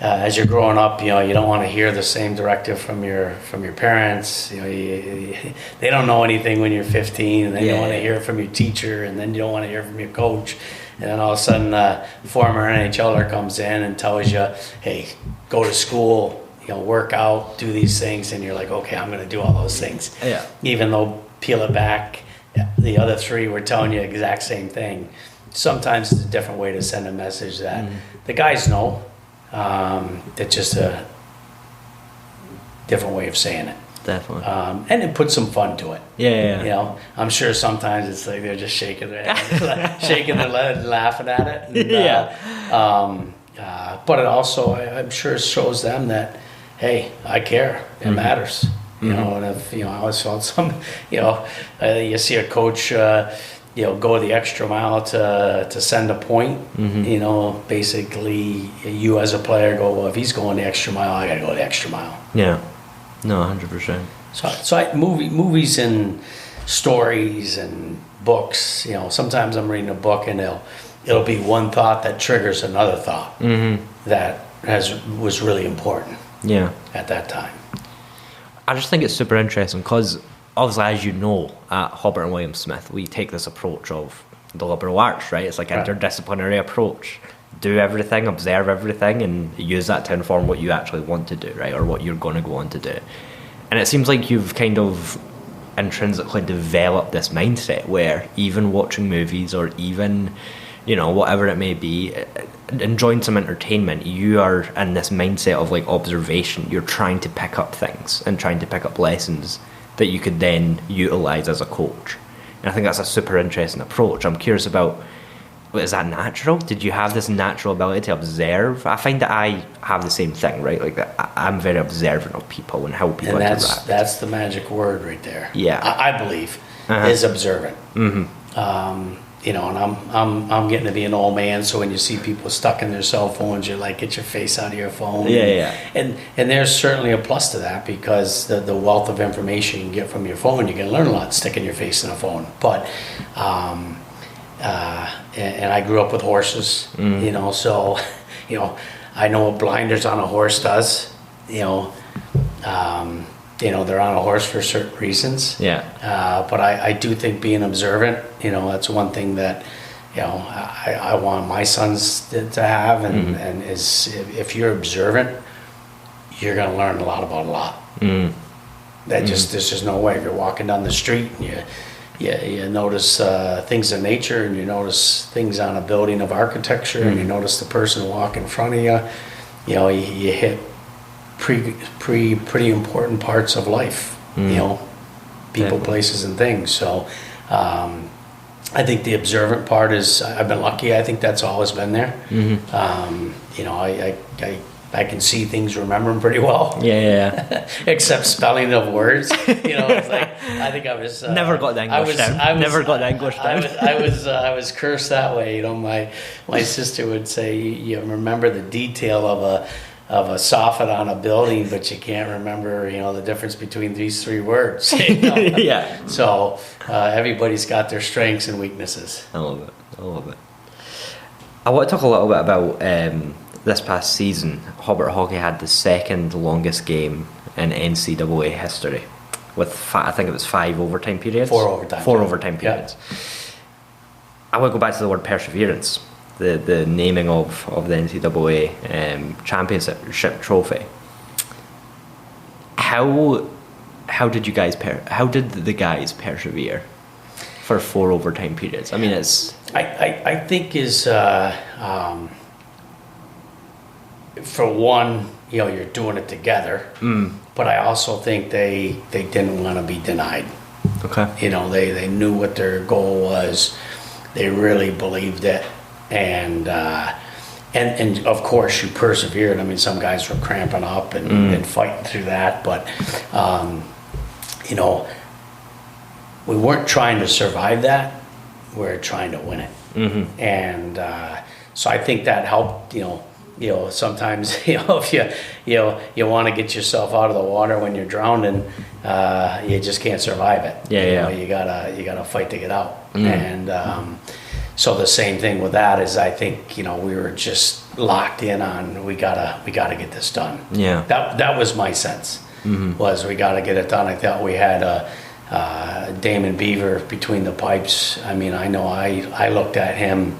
as you're growing up, you don't want to hear the same directive from your parents. They don't know anything when you're 15, and then you don't want to hear it from your teacher, and then you don't want to hear it from your coach. And then all of a sudden, a former NHLer comes in and tells you, hey, go to school, work out, do these things. And you're like, okay, I'm going to do all those things. Yeah. Even though, peel it back, the other three were telling you the exact same thing. Sometimes it's a different way to send a message that the guys know. It's just a different way of saying it. Definitely. And it puts some fun to it. Yeah. I'm sure sometimes it's like they're just shaking their head, shaking their head and laughing at it. And, but it also, I'm sure it shows them that, hey, I care. It matters. And if, I always felt you see a coach, go the extra mile to send a point, basically you as a player go, well, if he's going the extra mile, I got to go the extra mile. Yeah. No, 100%. So movies and stories and books, sometimes I'm reading a book and it'll be one thought that triggers another thought that was really important at that time. I just think it's super interesting because obviously, as you know, at Hobart and William Smith, we take this approach of the liberal arts, right? It's like interdisciplinary approach. Do everything, observe everything, and use that to inform what you actually want to do, right? Or what you're going to go on to do. And it seems like you've kind of intrinsically developed this mindset where even watching movies or even, whatever it may be, enjoying some entertainment, you are in this mindset of like observation. You're trying to pick up things and trying to pick up lessons that you could then utilize as a coach. And I think that's a super interesting approach. I'm curious about, is that natural? Did you have this natural ability to observe? I find that I have the same thing, right? Like I'm very observant of people and how people interact. That's the magic word right there. Yeah, I believe is observant. And I'm getting to be an old man, so when you see people stuck in their cell phones, you're like, get your face out of your phone. And there's certainly a plus to that because the wealth of information you can get from your phone, you can learn a lot sticking your face in a phone. But and I grew up with horses, so I know what blinders on a horse does. They're on a horse for certain reasons. But I do think being observant, that's one thing that, I want my sons to have. And is if you're observant, you're going to learn a lot about a lot. There's just no way. If you're walking down the street and you notice things in nature and you notice things on a building of architecture and you notice the person walk in front of you, you hit pretty important parts of life, people, definitely. Places, and things. So I think the observant part is, I've been lucky. I think that's always been there. I can see things, remember them pretty well. Except spelling of words. It's like, I think I was never got the English down. I was cursed that way. My sister would say, you remember the detail of a soffit on a building, but you can't remember, the difference between these three words. So everybody's got their strengths and weaknesses. I love it. I want to talk a little bit about this past season. Hobart Hockey had the second longest game in NCAA history, with I think it was 5 overtime periods. 4 overtime. 4 overtime periods. I want to go back to the word perseverance. The naming of the NCAA championship trophy. How did the guys persevere for 4 overtime periods? I mean, I think is for one, you're doing it together. But I also think they didn't want to be denied. Okay. They knew what their goal was. They really believed it. And of course you persevered. I mean, some guys were cramping up and fighting through that, but you know, we weren't trying to survive that. We were trying to win it. Mm-hmm. And so I think that helped, sometimes, if you want to get yourself out of the water when you're drowning, you just can't survive it. Yeah, You gotta fight to get out. And so the same thing with that is I think, we were just locked in on, we gotta get this done. Yeah. That was my sense, was we gotta get it done. I thought we had Damon Beaver between the pipes. I mean, I know I looked at him,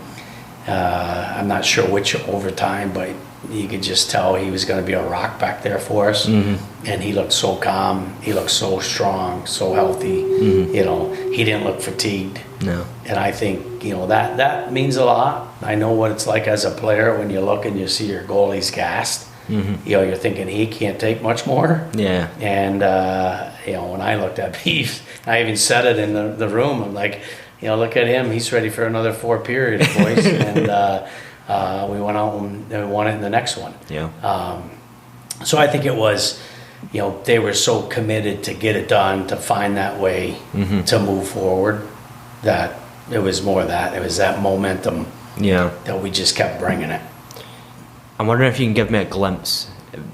I'm not sure which overtime, but you could just tell he was going to be a rock back there for us. And he looked so calm, he looked so strong, so healthy. He didn't look fatigued. No. And I think that means a lot. I know what it's like as a player when you look and you see your goalie's gassed. You're thinking he can't take much more. Yeah. And when I looked at Beeves, I even said it in the room. I'm like, look at him. He's ready for another 4 periods, boys. And we went out and won it in the next one. Yeah. So I think it was, they were so committed to get it done, to find that way to move forward, that it was more that. It was that momentum that we just kept bringing it. I'm wondering if you can give me a glimpse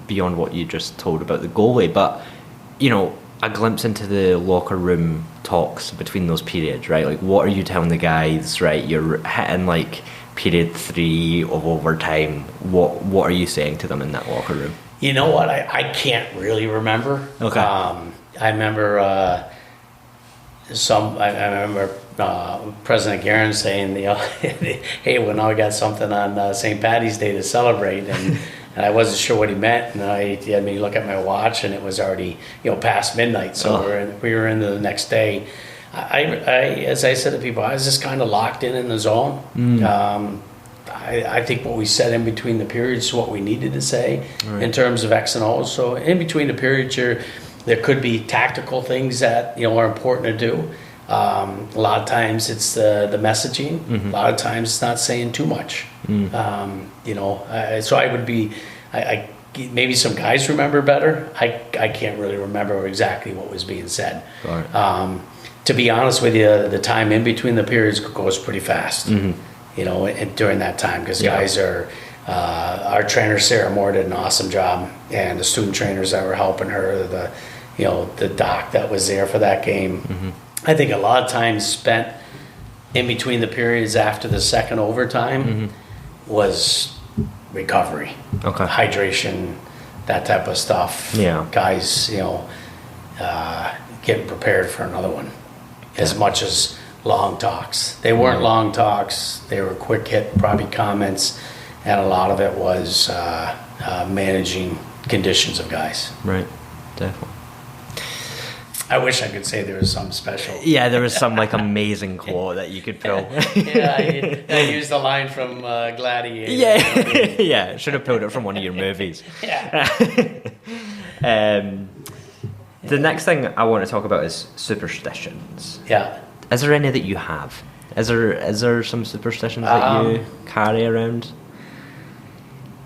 beyond what you just told about the goalie, but, a glimpse into the locker room talks between those periods, right? Like, what are you telling the guys, right? You're hitting, like, period 3 of overtime. What are you saying to them in that locker room? You know what? I can't really remember. Okay. I remember I remember President Guerin saying, hey, well, now we got something on St. Patty's Day to celebrate, and I wasn't sure what he meant, and he had me look at my watch, and it was already past midnight, so we were into the next day. I as I said to people, I was just kind of locked in the zone. I think what we said in between the periods is what we needed to say in terms of X and O's. So in between the periods, there could be tactical things that are important to do. A lot of times it's the messaging. A lot of times it's not saying too much. So I would be. I maybe some guys remember better. I can't really remember exactly what was being said. Right. To be honest with you, the time in between the periods goes pretty fast. During that time, because guys are. Our trainer Sarah Moore did an awesome job, and the student trainers that were helping her, the doc that was there for that game. I think a lot of time spent in between the periods after the second overtime was recovery, hydration, that type of stuff. Yeah, guys, getting prepared for another one. As much as long talks, they weren't long talks. They were quick hit, probably comments, and a lot of it was managing conditions of guys. Right, definitely. I wish I could say there was something special. Yeah, there was some amazing quote that you could pull. I used the line from Gladiator. Yeah, should have pulled it from one of your movies. Yeah. The next thing I want to talk about is superstitions. Yeah. Is there any that you have? Is there some superstitions that you carry around?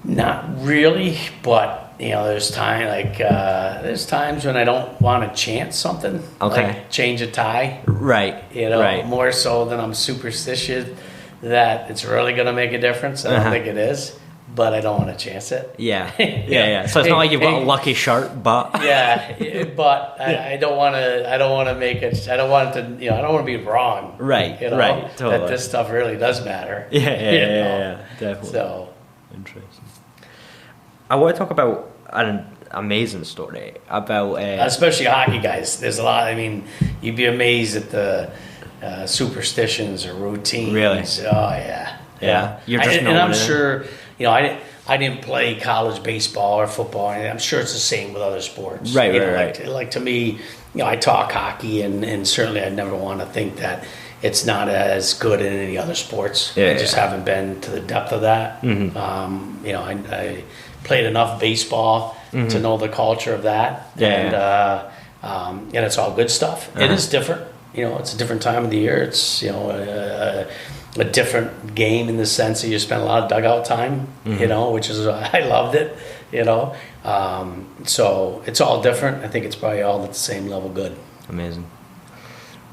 Not really, but there's times when I don't want to chant something. Like change a tie. Right. Right. More so than I'm superstitious that it's really going to make a difference. I don't think it is, but I don't want to chance it. Yeah. Yeah. So it's not like you've got a lucky shirt, but but I don't want to. I don't want to make it. I don't want it to. I don't want to be wrong. Right. Right. Totally. That this stuff really does matter. Yeah. Definitely. So interesting. I want to talk about an amazing story about especially hockey guys. There's a lot. I mean, you'd be amazed at the superstitions or routines. Really? Oh yeah. You're just and I'm sure. I didn't play college baseball or football. And I'm sure it's the same with other sports. Right. Like to me, I talk hockey, and certainly I'd never want to think that it's not as good in any other sports. I just haven't been to the depth of that. I played enough baseball to know the culture of that, and it's all good stuff. It is different. It's a different time of the year. It's a different game in the sense that you spend a lot of dugout time. Which is I loved it. So it's all different. I think it's probably all at the same level good. Amazing.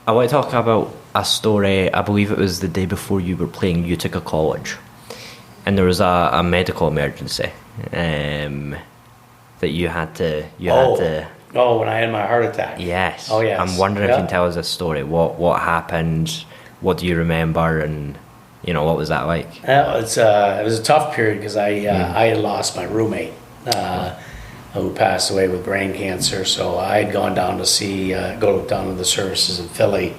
I want to talk about a story. I believe it was the day before you were playing Utica College, and there was a medical emergency that you had to. Oh, when I had my heart attack. Yes. Oh, yes. I'm wondering if you can tell us a story. What happened? What do you remember? And what was that like? Well, it was a tough period because I had lost my roommate who passed away with brain cancer. So I had gone down to go down to the services in Philly,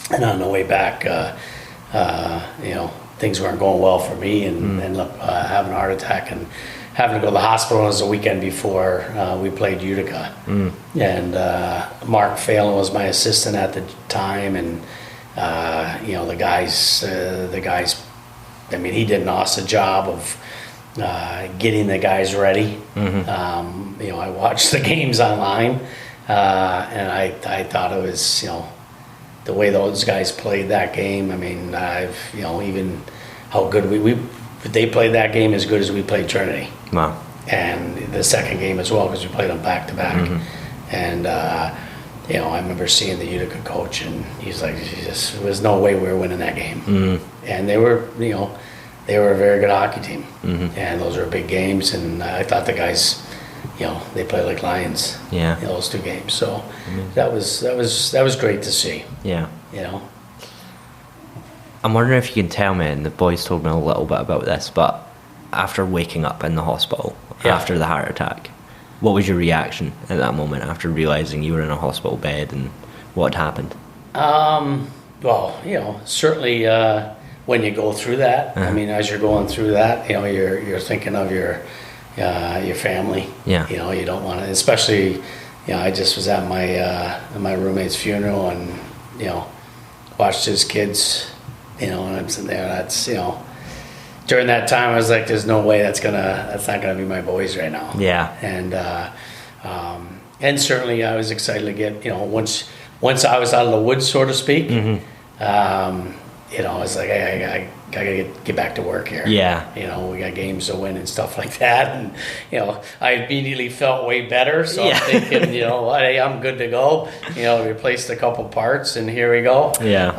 and on the way back, things weren't going well for me, and ended up having a heart attack and having to go to the hospital. It was the weekend before we played Utica, and Mark Phelan was my assistant at the time, and the guys. I mean, he did an awesome job of getting the guys ready. I watched the games online, and I thought it was the way those guys played that game. I mean, even how good they played that game as good as we played Trinity. Wow. And the second game as well, because we played them back to back. And I remember seeing the Utica coach, and he's like, there was no way we were winning that game. And they were a very good hockey team, and those were big games. And I thought the guys, they played like lions. Yeah. In those two games. So that was great to see. Yeah. I'm wondering if you can tell me, and the boys told me a little bit about this, but after waking up in the hospital after the heart attack, what was your reaction at that moment after realizing you were in a hospital bed and what had happened? Well, certainly when you go through that, I mean, as you're going through that, you're thinking of your family. Yeah. You don't want to, especially, I just was at my roommate's funeral, and watched his kids, and I'm sitting there. That's during that time, I was like, "There's no way that's not gonna be my boys right now." Yeah. And certainly I was excited to get once I was out of the woods, so to speak. I was like, I gotta get back to work here. Yeah. We got games to win and stuff like that. And, I immediately felt way better. So I'm thinking, hey, I'm good to go. Replaced a couple parts, and here we go. Yeah.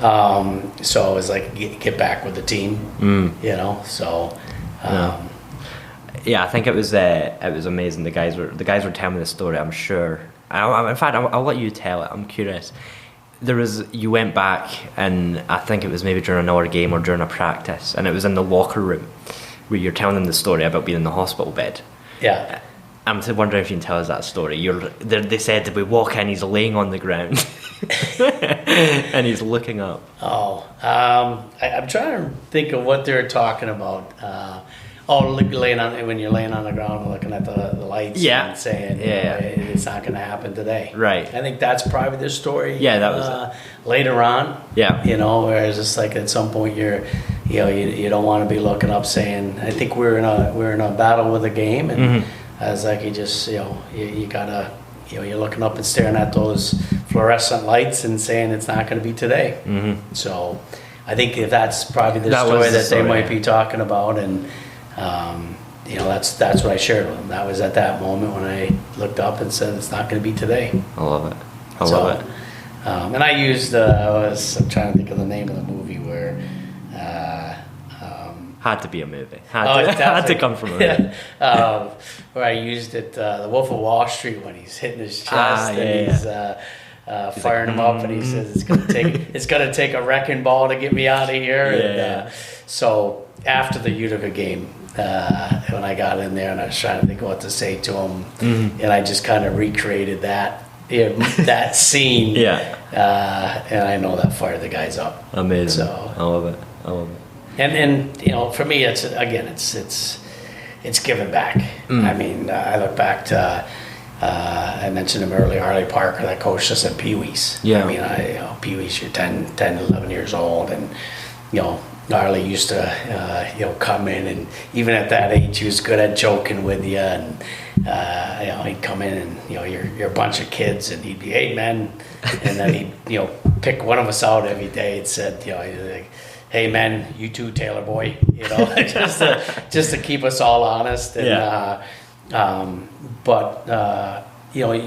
So I was like, get back with the team, so. Yeah, I think it was amazing. The guys were telling me the story. I'm sure. In fact, I'll let you tell it. I'm curious. You went back, and I think it was maybe during another game or during a practice, and it was in the locker room where you're telling them the story about being in the hospital bed. Yeah. I'm wondering if you can tell us that story. They said that we walk in, he's laying on the ground, and he's looking up. Oh, I'm trying to think of what they're talking about. When you're laying on the ground and looking at the lights, and saying, it's not going to happen today. Right. I think that's probably the story. Yeah, that was it. Later on. Yeah. Whereas it's like at some point you don't want to be looking up saying, I think we're in a battle with a game, and I was like, you gotta, you're looking up and staring at those fluorescent lights and saying it's not going to be today. So I think that's probably the story that they might be talking about, and. That's what I shared with them. That was at that moment when I looked up and said, it's not going to be today. I love it. I love it. And I used, I'm trying to think of the name of the movie where... had to be a movie. Had to come from a movie. Where I used it, The Wolf of Wall Street, when he's hitting his chest he's firing him up, and he says, it's gonna take a wrecking ball to get me out of here. And so after the Utica game, when I got in there and I was trying to think of what to say to him, and I just kind of recreated that scene. And I know that fired the guys up. Amazing. So I love it. And for me, it's giving back. I mean, I look back to I mentioned him earlier, Harley Parker, that coached us at Pee Wee's. I mean, Pee Wee's, you're 10, 11 years old, and Harley used to come in, and even at that age, he was good at joking with you, and he'd come in, and you're a bunch of kids, and he'd be, hey man, and then he'd pick one of us out every day and said, like, hey man, you too, Taylor boy, just to keep us all honest. And,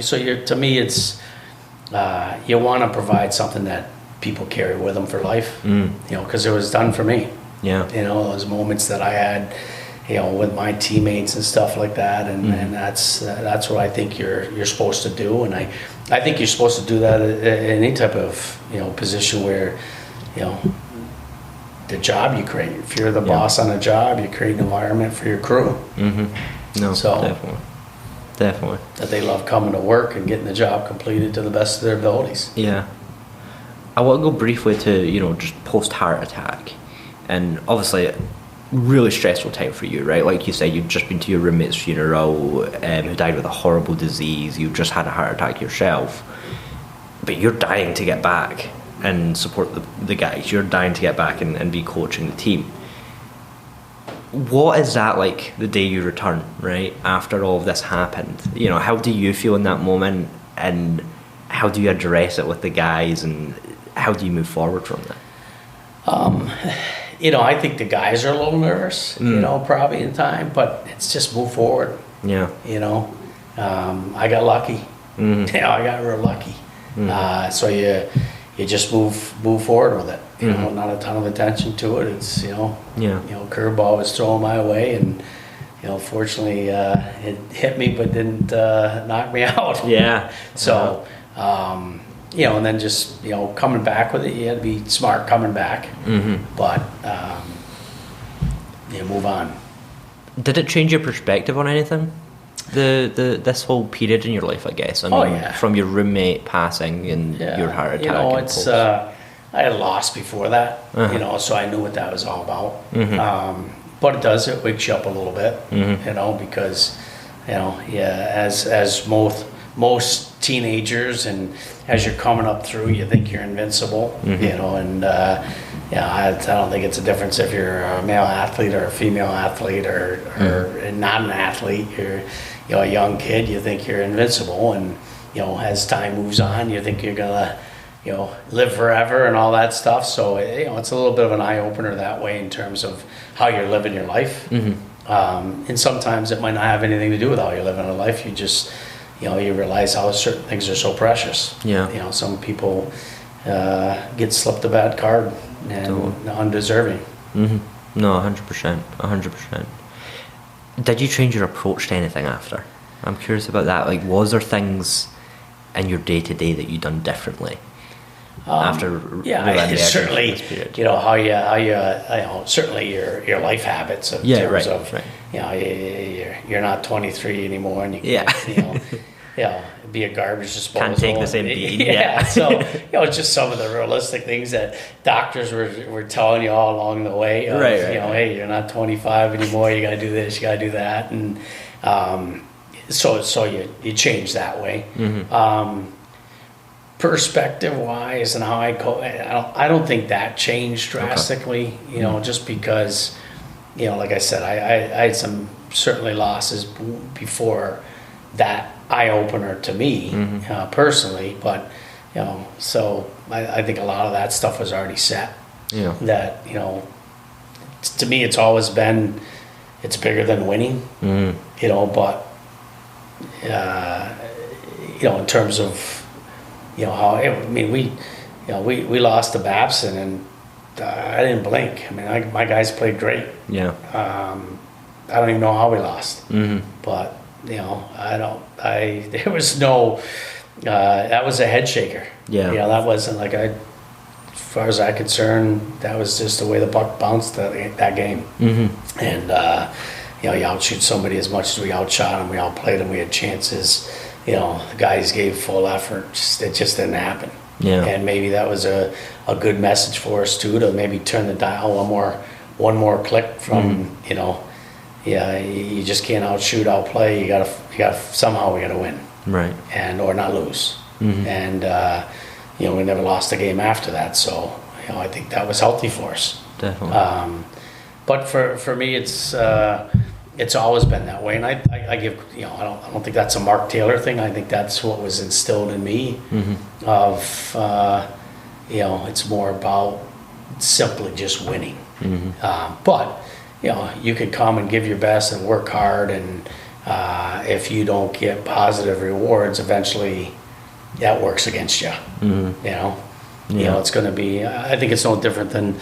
so to me, it's you want to provide something that people carry with them for life. You know, because it was done for me. Yeah. You know, those moments that I had, you know, with my teammates and stuff like that, and that's what I think you're supposed to do, and I think you're supposed to do that in any type of, you know, position where, you know, the job you create. If you're the boss on a job, you create an environment for your crew. No, So- definitely. That they love coming to work and getting the job completed to the best of their abilities. Yeah. I want to go briefly to, you know, just post-heart attack. And obviously, really stressful time for you, right? Like you said, you've just been to your roommate's funeral, who died with a horrible disease. You've just had a heart attack yourself. But you're dying to get back and support the guys. You're dying to get back and be coaching the team. What is that like the day you return, right? After all of this happened? You know, how do you feel in that moment? And how do you address it with the guys? And how do you move forward from that? You know, I think the guys are a little nervous, you know, probably in time, but it's just move forward. Yeah. You know, I got lucky. You know, I got real lucky. So you just move forward with it. You know, not a ton of attention to it. It's, you know, curveball was thrown my way, and, you know, fortunately it hit me but didn't knock me out. Yeah. So, you know, and then just, you know, coming back with it, you had to be smart coming back. But, you move on. Did it change your perspective on anything? This whole period in your life, I guess. I mean, from your roommate passing and your heart attack. You know, and it's post. I had lost before that, you know, so I knew what that was all about. But it wakes you up a little bit, you know, because, you know, as most teenagers, and as you're coming up through, you think you're invincible, you know, and I don't think it's a difference if you're a male athlete or a female athlete or not an athlete. You're, you know, a young kid, you think you're invincible, and, you know, as time moves on, you think you're gonna, you know, live forever and all that stuff. So, you know, it's a little bit of an eye opener that way in terms of how you're living your life. And sometimes it might not have anything to do with how you're living your life. You just, you know, you realize how certain things are so precious. Yeah. You know, some people get slipped a bad card and undeserving. No, 100%. 100%. Did you change your approach to anything after? I'm curious about that. Like, was there things in your day-to-day that you done differently after? Certainly. You know how you know, certainly your life habits in terms of you know, you're not 23 anymore, and you can't, you know, be a garbage disposal. Can't take the same beating. So, you know, just some of the realistic things that doctors were telling you all along the way. Of, you know, hey, you're not 25 anymore. You got to do this. You got to do that, and so you change that way. Perspective wise, and how I don't think that changed drastically. Okay. You know, just because, you know, like I said, I had some certainly losses before that eye opener to me personally, but, you know, so I think a lot of that stuff was already set. Yeah. That, you know, to me, it's always been, it's bigger than winning. You know, but you know, in terms of, you know, how, I mean, we lost to Babson, and I didn't blink. I mean, my guys played great. Yeah. I don't even know how we lost. But, you know, there was no, that was a head shaker. Yeah. You know, that wasn't like as far as I'm concerned, that was just the way the buck bounced that game. And, you know, you outshoot somebody as much as we outshot them, we outplayed them, we had chances. You know, the guys gave full effort. It just didn't happen. Yeah. And maybe that was a good message for us too, to maybe turn the dial one more click from, you know, you just can't outshoot, outplay. You gotta somehow we gotta win. Right. And or not lose. And you know, we never lost a game after that. So, you know, I think that was healthy for us. Definitely. But for me, it's always been that way, and I give, you know, I don't think that's a Mark Taylor thing. I think that's what was instilled in me. Of you know, it's more about simply just winning. But you know, you can come and give your best and work hard, and if you don't get positive rewards, eventually that works against you. You know, it's going to be. I think it's no different than,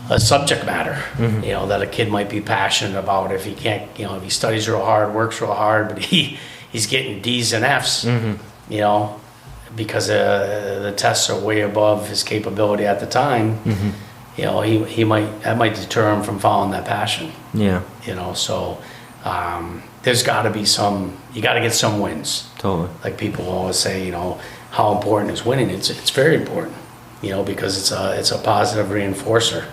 a subject matter. That a kid might be passionate about. If he can't, if he studies real hard, works real hard, but he's getting D's and F's. Because the tests are way above his capability at the time. That might deter him from following that passion. So there's got to be you got to get some wins. Totally. Like people always say, how important is winning? It's very important, because it's a positive reinforcer,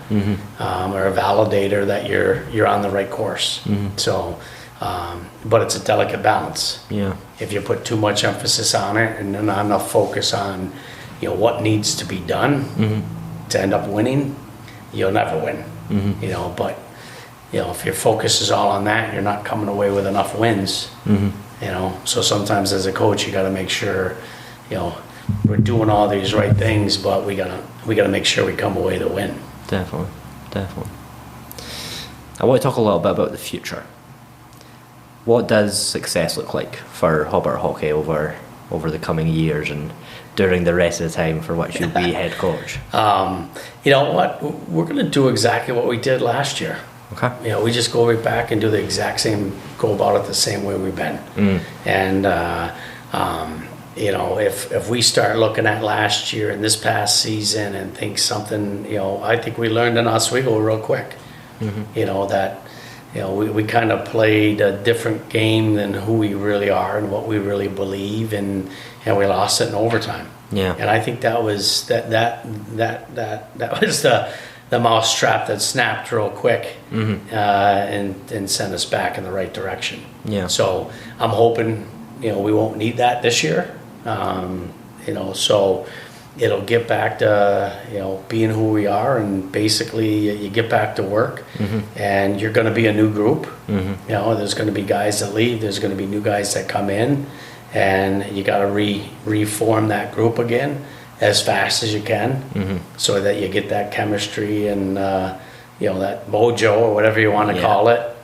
or a validator that you're on the right course. So, but it's a delicate balance. If you put too much emphasis on it and not enough focus on, what needs to be done to end up winning, you'll never win. But if your focus is all on that, you're not coming away with enough wins. So sometimes as a coach, you got to make sure, we're doing all these right things, but we gotta make sure we come away to win. Definitely. I want to talk a little bit about the future. What does success look like for Hobart Hockey over the coming years and during the rest of the time for which you'll be head coach? You know what? We're going to do exactly what we did last year. Okay. We just go right back and do the exact same, go about it the same way we've been. And, if we start looking at last year and this past season and think something, I think we learned in Oswego real quick. That we kind of played a different game than who we really are and what we really believe, and we lost it in overtime. And I think that was that was the mousetrap that snapped real quick, and sent us back in the right direction. So I'm hoping we won't need that this year. So it'll get back to being who we are, and basically you get back to work, and you're going to be a new group. There's going to be guys that leave, there's going to be new guys that come in, and you got to reform that group again as fast as you can, so that you get that chemistry and that mojo or whatever you want to call it,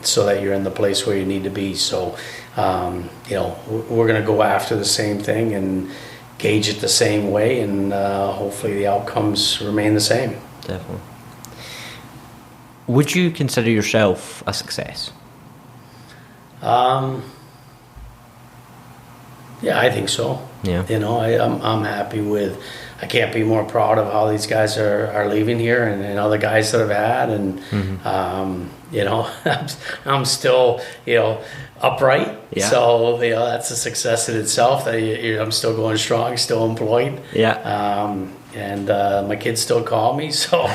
so that you're in the place where you need to be. So we're going to go after the same thing and gauge it the same way, and hopefully the outcomes remain the same. Definitely. Would you consider yourself a success? Yeah, I think so. I'm happy with. I can't be more proud of how these guys are leaving here, and other guys that I've had, and I'm still upright. So that's a success in itself. That I'm still going strong, still employed. And my kids still call me. So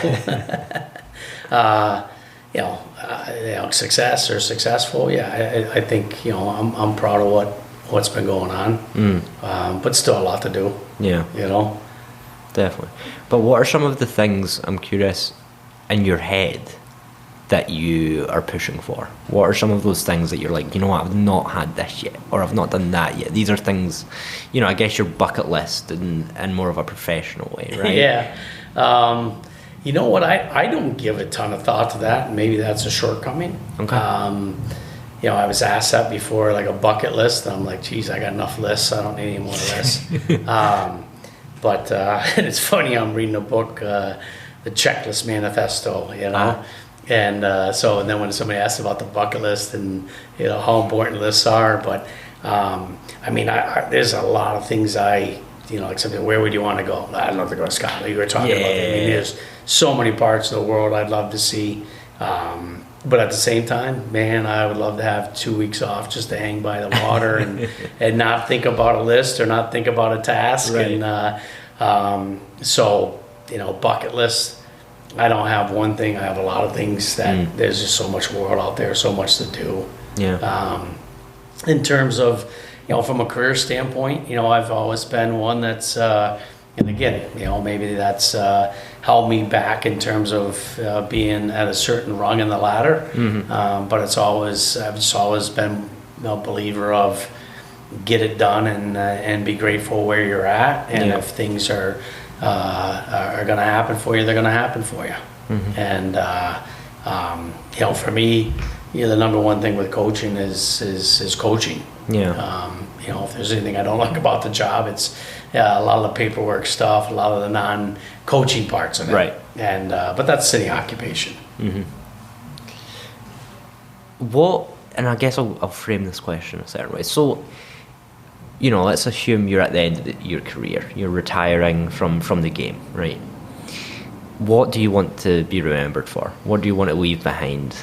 success or successful. I think I'm proud of what's been going on, but still a lot to do. Definitely. But what are some of the things, I'm curious, in your head that you are pushing for? What are some of those things that you're like, I've not had this yet, or I've not done that yet? These are things, I guess your bucket list in more of a professional way, right? You know what? I don't give a ton of thought to that. Maybe that's a shortcoming. Okay. I was asked that before, like a bucket list. I'm like, geez, I got enough lists. I don't need any more lists. But it's funny, I'm reading a book, The Checklist Manifesto, and so then when somebody asks about the bucket list and how important lists are, but there's a lot of things like something, where would you want to go? I'd love to go to Scotland. You were talking about it. There's so many parts of the world I'd love to see. But at the same time, man, I would love to have 2 weeks off just to hang by the water and not think about a list or not think about a task. Right. And bucket list, I don't have one thing. I have a lot of things that there's just so much world out there, so much to do. In terms of, from a career standpoint, I've always been one that's, and again, maybe that's held me back in terms of being at a certain rung in the ladder. But I've just always been a believer of get it done and be grateful where you're at. And if things are going to happen for you, they're going to happen for you. And for me, the number one thing with coaching is coaching. Yeah. If there's anything I don't like about the job, it's a lot of the paperwork stuff, a lot of the non-coaching parts of it. Right. And but that's city occupation. And I guess I'll frame this question a certain way. So, let's assume you're at the end of your career. You're retiring from the game, right? What do you want to be remembered for? What do you want to leave behind?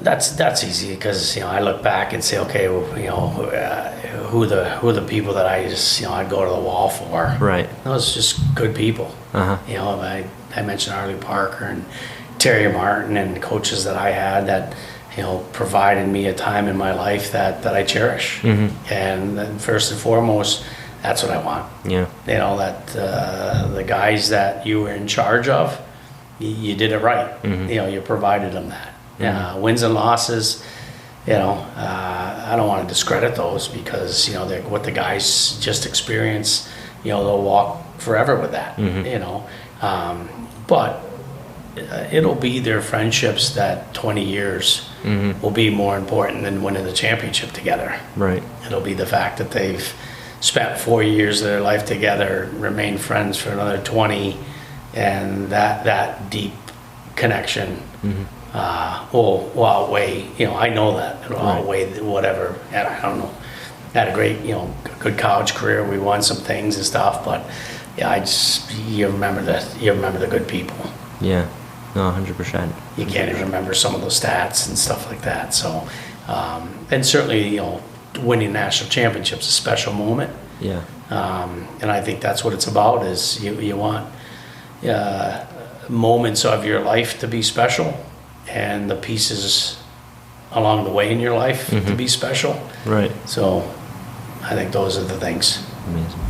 That's easy because I look back and say, okay, who are the people that I just I'd go to the wall for. Right. Those just good people. I mentioned Arlie Parker and Terry Martin and coaches that I had that provided me a time in my life that I cherish. And then first and foremost, that's what I want. Yeah. That the guys that you were in charge of, you did it right. You provided them that. Wins and losses, I don't want to discredit those because they're what the guys just experience. They'll walk forever with that. But it'll be their friendships that 20 years will be more important than winning the championship together. Right. It'll be the fact that they've spent 4 years of their life together, remain friends for another 20, and that deep connection will outweigh. I know that it'll outweigh whatever. And I don't know. Had a great, good college career. We won some things and stuff, but you remember the good people. Yeah. No, 100%. You can't even remember some of those stats and stuff like that. So, and certainly, winning national championships is a special moment. Yeah. And I think that's what it's about. Is you want moments of your life to be special, and the pieces along the way in your life to be special. Right. So, I think those are the things. Amazing.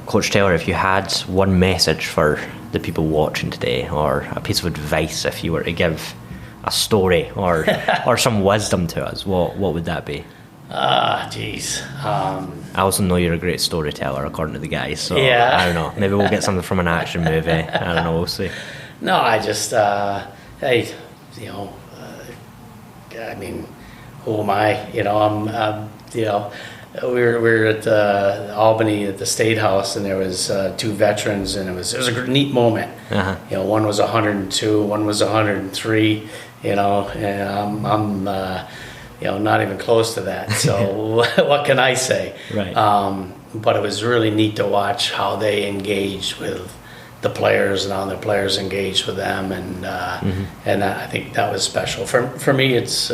Coach Taylor, if you had one message for the people watching today, or a piece of advice, if you were to give a story or some wisdom to us, what would that be? Geez. I also know you're a great storyteller, according to the guys. So yeah. I don't know. Maybe we'll get something from an action movie. I don't know. We'll see. No, I just, hey, I mean, who am I? We were at Albany at the State House, and there was two veterans, and it was a neat moment. One was 102, one was 103. And I'm not even close to that. So what can I say? Right. But it was really neat to watch how they engaged with the players and how the players engaged with them, and I think that was special. For me, it's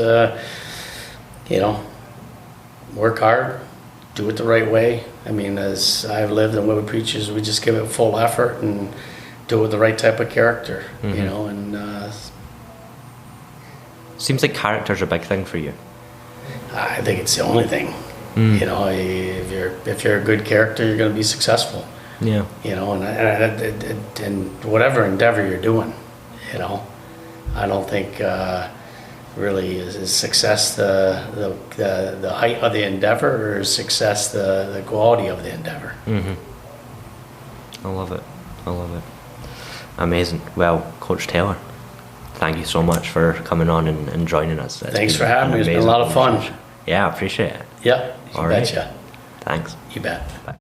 work hard, do it the right way. I mean, as I've lived and what we preach is we just give it full effort and do it with the right type of character, and seems like character's a big thing for you. I think it's the only thing. If you're a good character, you're going to be successful. Yeah. And whatever endeavor you're doing, I don't think really is success the height of the endeavor, or is success the quality of the endeavor. I love it. Amazing. Well, Coach Taylor, thank you so much for coming on and joining us. Thanks for having me. It's been a lot of fun. Yeah, I appreciate it. Yeah, you All betcha. Right. Thanks. You bet. Bye.